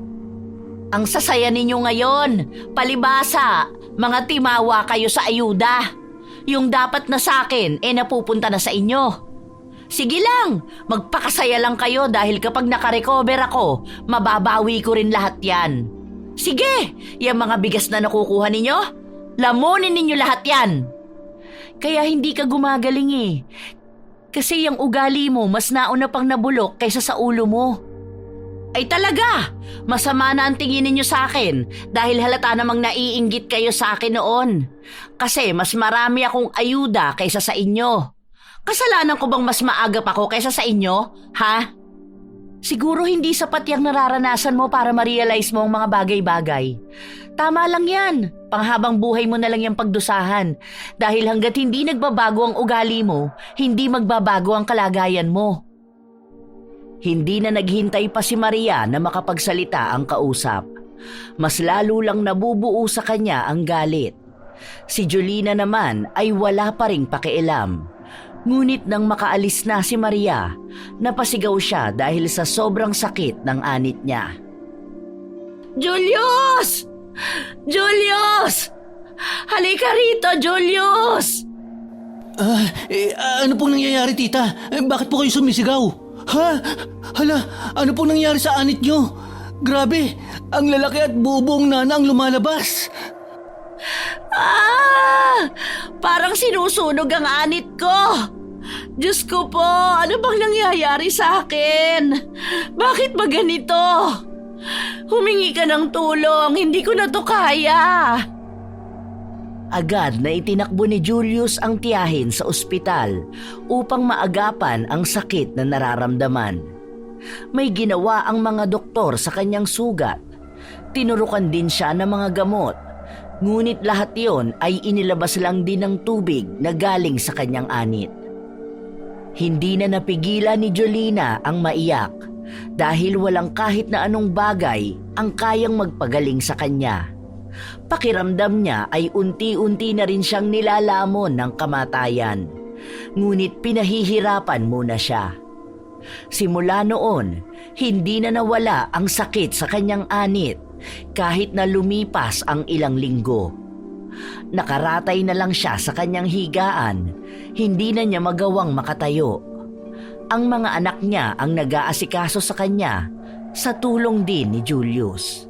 Ang sasaya ninyo ngayon, palibasa, mga timawa kayo sa ayuda. Yung dapat na sa akin, napupunta na sa inyo. Sige lang, magpakasaya lang kayo dahil kapag nakarecover ako, mababawi ko rin lahat yan. Sige, yung mga bigas na nakukuha ninyo, lamunin ninyo lahat yan. Kaya hindi ka gumagaling eh. Kasi yung ugali mo mas nauna pang nabulok kaysa sa ulo mo. Ay talaga, masama na ang tingin ninyo sa akin dahil halata namang naiinggit kayo sa akin noon. Kasi mas marami akong ayuda kaysa sa inyo. Kasalanan ko bang mas maagap ako kaysa sa inyo, ha? Siguro hindi sapat yung nararanasan mo para ma-realize mo ang mga bagay-bagay. Tama lang yan, panghabang buhay mo na lang yung pagdusahan. Dahil hanggat hindi nagbabago ang ugali mo, hindi magbabago ang kalagayan mo. Hindi na naghintay pa si Maria na makapagsalita ang kausap. Mas lalo lang nabubuo sa kanya ang galit. Si Jolina naman ay wala pa ring pakialam. Ngunit nang makaalis na si Maria, napasigaw siya dahil sa sobrang sakit ng anit niya. Julius! Julius! Halika rito, Julius! Ano pong nangyayari, tita? Bakit po kayo sumisigaw? Ha? Hala, ano pong nangyayari sa anit nyo? Grabe, ang lalaki at buong nana ang lumalabas. Parang sinusunog ang anit ko. Diyos ko po, ano bang nangyayari sa akin? Bakit ba ganito? Humingi ka ng tulong, hindi ko na to kaya. Agad na itinakbo ni Julius ang tiyahin sa ospital upang maagapan ang sakit na nararamdaman. May ginawa ang mga doktor sa kanyang sugat. Tinurukan din siya ng mga gamot. Ngunit lahat yon ay inilabas lang din ng tubig na galing sa kanyang anit. Hindi na napigilan ni Jolina ang maiyak dahil walang kahit na anong bagay ang kayang magpagaling sa kanya. Pakiramdam niya ay unti-unti na rin siyang nilalamon ng kamatayan. Ngunit pinahihirapan muna siya. Simula noon, hindi na nawala ang sakit sa kanyang anit kahit na lumipas ang ilang linggo. Nakaratay na lang siya sa kanyang higaan, hindi na niya magawang makatayo. Ang mga anak niya ang nag-aasikaso sa kanya sa tulong din ni Julius.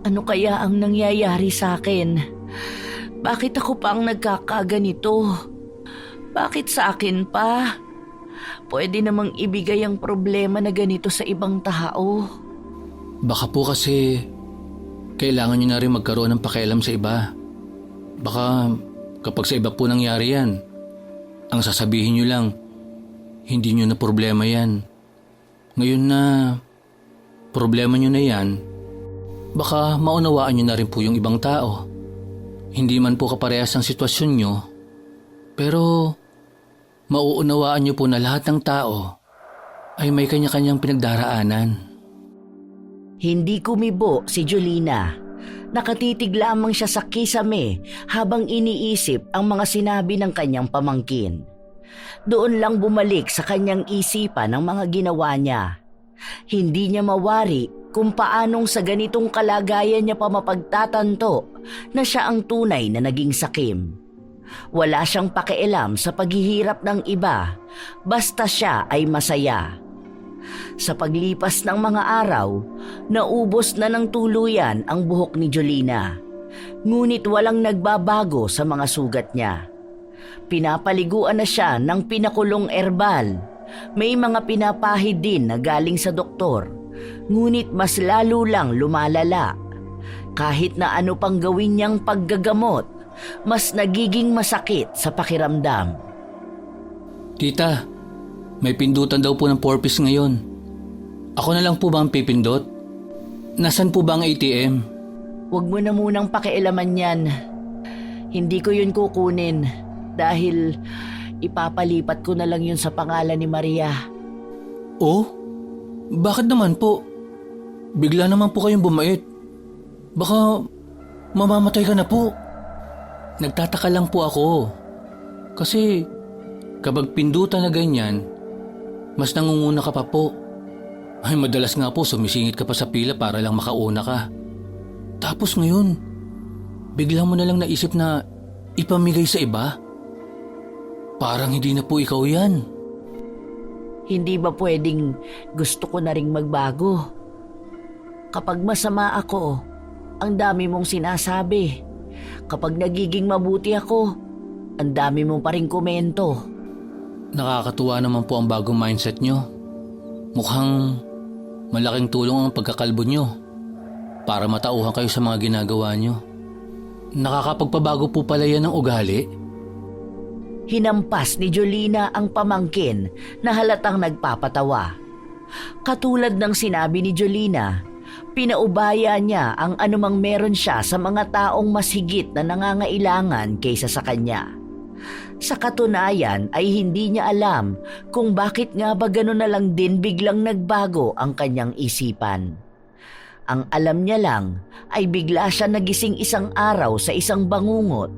Ano kaya ang nangyayari sa akin? Bakit ako pa ang nagkakaganito? Bakit sa akin pa? Pwede namang ibigay ang problema na ganito sa ibang tao. Baka po kasi kailangan nyo na rin magkaroon ng pakialam sa iba. Baka kapag sa iba po nangyari yan, ang sasabihin nyo lang, hindi nyo na problema yan. Ngayon na problema nyo na yan, baka maunawaan nyo na rin po yung ibang tao. Hindi man po kaparehas ang sitwasyon nyo, pero mauunawaan nyo po na lahat ng tao ay may kanya-kanyang pinagdaraanan. Hindi kumibo si Jolina. Nakatitig lamang siya sa kisame habang iniisip ang mga sinabi ng kanyang pamangkin. Doon lang bumalik sa kanyang isipan ang mga ginawa niya. Hindi niya mawari kung paanong sa ganitong kalagayan niya pa mapagtatanto na siya ang tunay na naging sakim. Wala siyang pakialam sa paghihirap ng iba, basta siya ay masaya. Sa paglipas ng mga araw, naubos na ng tuluyan ang buhok ni Jolina. Ngunit walang nagbabago sa mga sugat niya. Pinapaliguan na siya ng pinakulong erbal. May mga pinapahid din na galing sa doktor. Ngunit mas lalo lang lumalala. Kahit na ano pang gawin niyang paggagamot, mas nagiging masakit sa pakiramdam. Tita, may pindutan daw po ng 4-piece ngayon. Ako na lang po ba ang pipindot? Nasaan po ba ang ATM? Huwag mo na munang pakialaman yan. Hindi ko yun kukunin dahil ipapalipat ko na lang yun sa pangalan ni Maria. Oh? Bakit naman po? Bigla naman po kayong bumait. Baka mamamatay ka na po. Nagtataka lang po ako. Kasi kapag pindutan na ganyan, mas nangunguna ka pa po. Ay madalas nga po sumisingit ka pa sa pila para lang makauna ka. Tapos ngayon, bigla mo na lang naisip na ipamigay sa iba? Parang hindi na po ikaw yan. Hindi ba pwedeng gusto ko na ring magbago? Kapag masama ako, ang dami mong sinasabi. Kapag nagiging mabuti ako, ang dami mong pa ring komento. Nakakatuwa naman po ang bagong mindset nyo. Mukhang malaking tulong ang pagkakalbo nyo para matauhan kayo sa mga ginagawa nyo. Nakakapagpabago po pala yan ng ugali. Hinampas ni Jolina ang pamangkin na halatang nagpapatawa. Katulad ng sinabi ni Jolina, pinaubaya niya ang anumang meron siya sa mga taong mas higit na nangangailangan kaysa sa kanya. Sa katunayan ay hindi niya alam kung bakit nga ba gano'n na lang din biglang nagbago ang kanyang isipan. Ang alam niya lang ay bigla siya nagising isang araw sa isang bangungot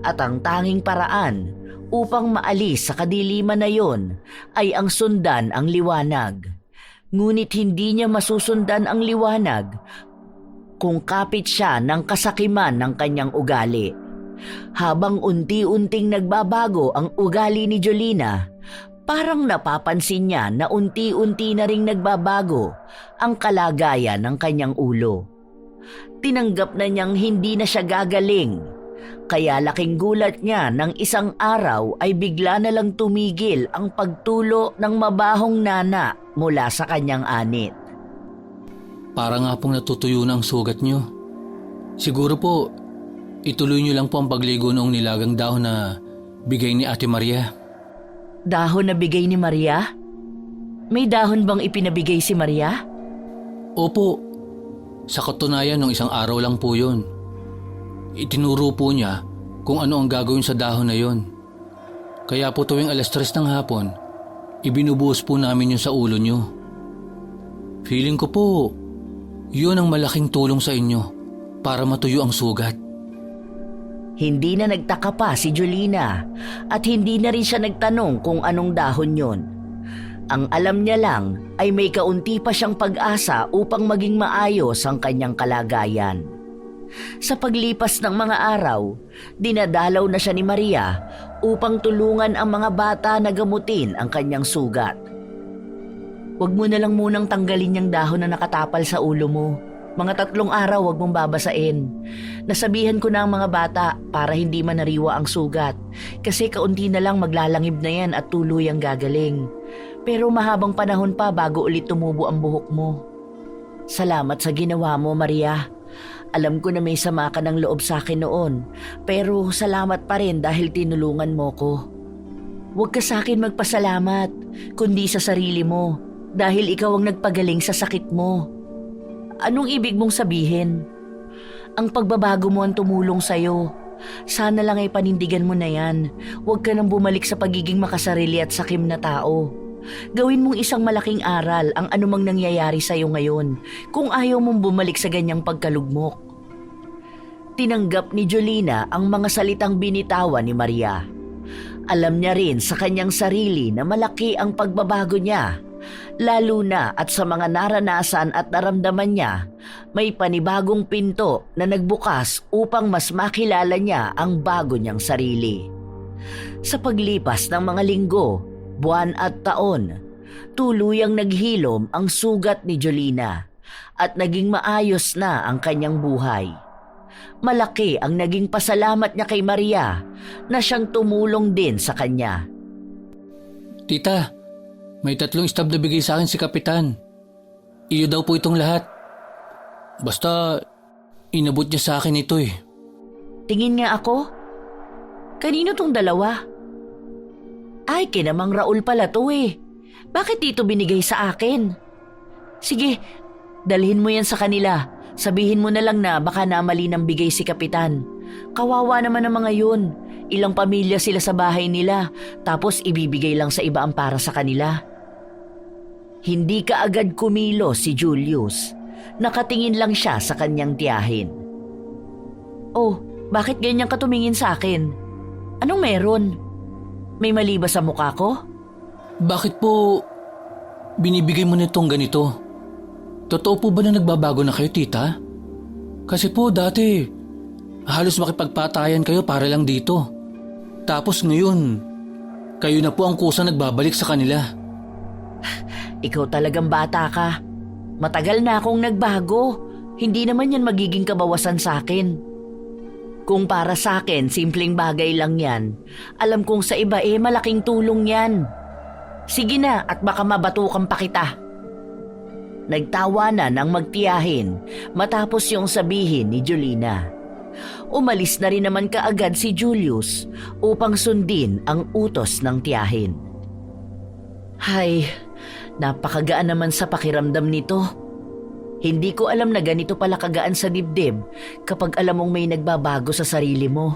at ang tanging paraan upang maalis sa kadiliman na yon ay ang sundan ang liwanag. Ngunit hindi niya masusundan ang liwanag kung kapit siya ng kasakiman ng kanyang ugali. Habang unti-unting nagbabago ang ugali ni Jolina, parang napapansin niya na unti-unti na ring nagbabago ang kalagayan ng kanyang ulo. Tinanggap na niyang hindi na siya gagaling, kaya laking gulat niya nang isang araw ay bigla na lang tumigil ang pagtulo ng mabahong nana mula sa kanyang anit. Para nga pong natutuyo na ang sugat niyo. Siguro po, ituloy niyo lang po ang pagligo noong nilagang dahon na bigay ni Ate Maria. Dahon na bigay ni Maria? May dahon bang ipinabigay si Maria? Opo, sa katunayan nung isang araw lang po yun. Itinuro po niya kung ano ang gagawin sa dahon na yon. Kaya po tuwing 3:00 ng hapon, ibinubuhos po namin yun sa ulo niyo. Feeling ko po, yun ang malaking tulong sa inyo para matuyo ang sugat. Hindi na nagtaka pa si Jolina at hindi na rin siya nagtanong kung anong dahon yon. Ang alam niya lang ay may kaunti pa siyang pag-asa upang maging maayos ang kanyang kalagayan. Sa paglipas ng mga araw, dinadalaw na siya ni Maria upang tulungan ang mga bata na gamutin ang kanyang sugat. Huwag mo na lang munang tanggalin yung dahon na nakatapal sa ulo mo. Mga 3 araw huwag mong babasain. Nasabihan ko na ang mga bata para hindi manariwa ang sugat. Kasi kaunti na lang maglalangib na yan at tuluyang gagaling. Pero mahabang panahon pa bago ulit tumubo ang buhok mo. Salamat sa ginawa mo, Maria. Alam ko na may sama ka ng loob sa akin noon. Pero salamat pa rin dahil tinulungan mo ko. Huwag ka sa akin magpasalamat, kundi sa sarili mo. Dahil ikaw ang nagpagaling sa sakit mo. Anong ibig mong sabihin? Ang pagbabago mo ang tumulong sa'yo. Sana lang ay panindigan mo na yan. Huwag ka nang bumalik sa pagiging makasarili at sakim na tao. Gawin mong isang malaking aral ang anumang nangyayari sa'yo ngayon kung ayaw mong bumalik sa ganyang pagkalugmok. Tinanggap ni Jolina ang mga salitang binitawan ni Maria. Alam niya rin sa kanyang sarili na malaki ang pagbabago niya. Lalo na at sa mga naranasan at naramdaman niya, may panibagong pinto na nagbukas upang mas makilala niya ang bago niyang sarili. Sa paglipas ng mga linggo, buwan at taon, tuluyang naghilom ang sugat ni Jolina at naging maayos na ang kanyang buhay. Malaki ang naging pasalamat niya kay Maria na siyang tumulong din sa kanya. Tita, may 3 stab na bigay sa akin si Kapitan. Iyo daw po itong lahat. Basta, inabot niya sa akin ito eh. Tingin nga ako. Kanino tong 2? Ay, kinamang Raul pala to eh. Bakit dito binigay sa akin? Sige, dalhin mo yan sa kanila. Sabihin mo na lang na baka namali ng bigay si Kapitan. Kawawa naman ang mga yun. Ilang pamilya sila sa bahay nila, tapos ibibigay lang sa iba ang para sa kanila. Hindi ka agad kumilo si Julius. Nakatingin lang siya sa kanyang tiyahin. Oh, bakit ganyan ka tumingin sa akin? Anong meron? May mali ba sa mukha ko? Bakit po binibigay mo nitong ganito? Totoo po ba na nagbabago na kayo, tita? Kasi po dati, halos makipagpatayan kayo para lang dito. Tapos ngayon, kayo na po ang kusang nagbabalik sa kanila. Ikaw talagang bata ka. Matagal na akong nagbago. Hindi naman yan magiging kabawasan sa akin. Kung para sa akin, simpleng bagay lang yan. Alam kong sa iba malaking tulong yan. Sige na at baka mabatukan pa kita. Nagtawanan ang magtiyahin matapos yung sabihin ni Jolina. Umalis na rin naman kaagad si Julius upang sundin ang utos ng tiyahin. Hay, napakagaan naman sa pakiramdam nito. Hindi ko alam na ganito pala kagaan sa dibdib kapag alam mong may nagbabago sa sarili mo.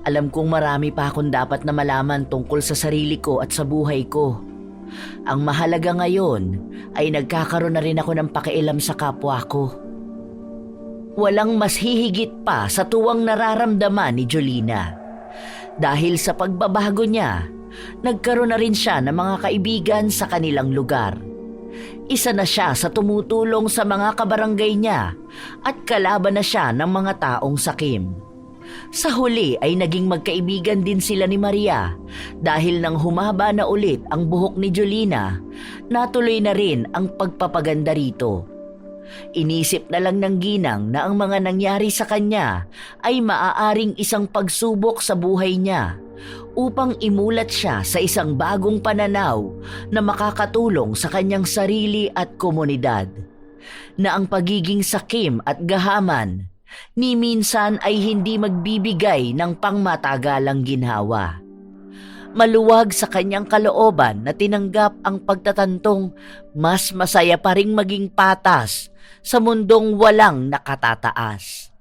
Alam kong marami pa akong dapat na malaman tungkol sa sarili ko at sa buhay ko. Ang mahalaga ngayon ay nagkakaroon na rin ako ng pakialam sa kapwa ko. Walang mas hihigit pa sa tuwang nararamdaman ni Jolina. Dahil sa pagbabago niya, nagkaroon na rin siya ng mga kaibigan sa kanilang lugar. Isa na siya sa tumutulong sa mga kabarangay niya at kalaban na siya ng mga taong sakim. Sa huli ay naging magkaibigan din sila ni Maria dahil nang humaba na ulit ang buhok ni Jolina, natuloy na rin ang pagpapaganda rito. Inisip na lang ng ginang na ang mga nangyari sa kanya ay maaaring isang pagsubok sa buhay niya upang imulat siya sa isang bagong pananaw na makakatulong sa kanyang sarili at komunidad. Na ang pagiging sakim at gahaman ni minsan ay hindi magbibigay ng pangmatagalang ginhawa. Maluwag sa kanyang kalooban na tinanggap ang pagtatantong mas masaya pa ring maging patas sa mundong walang nakatataas.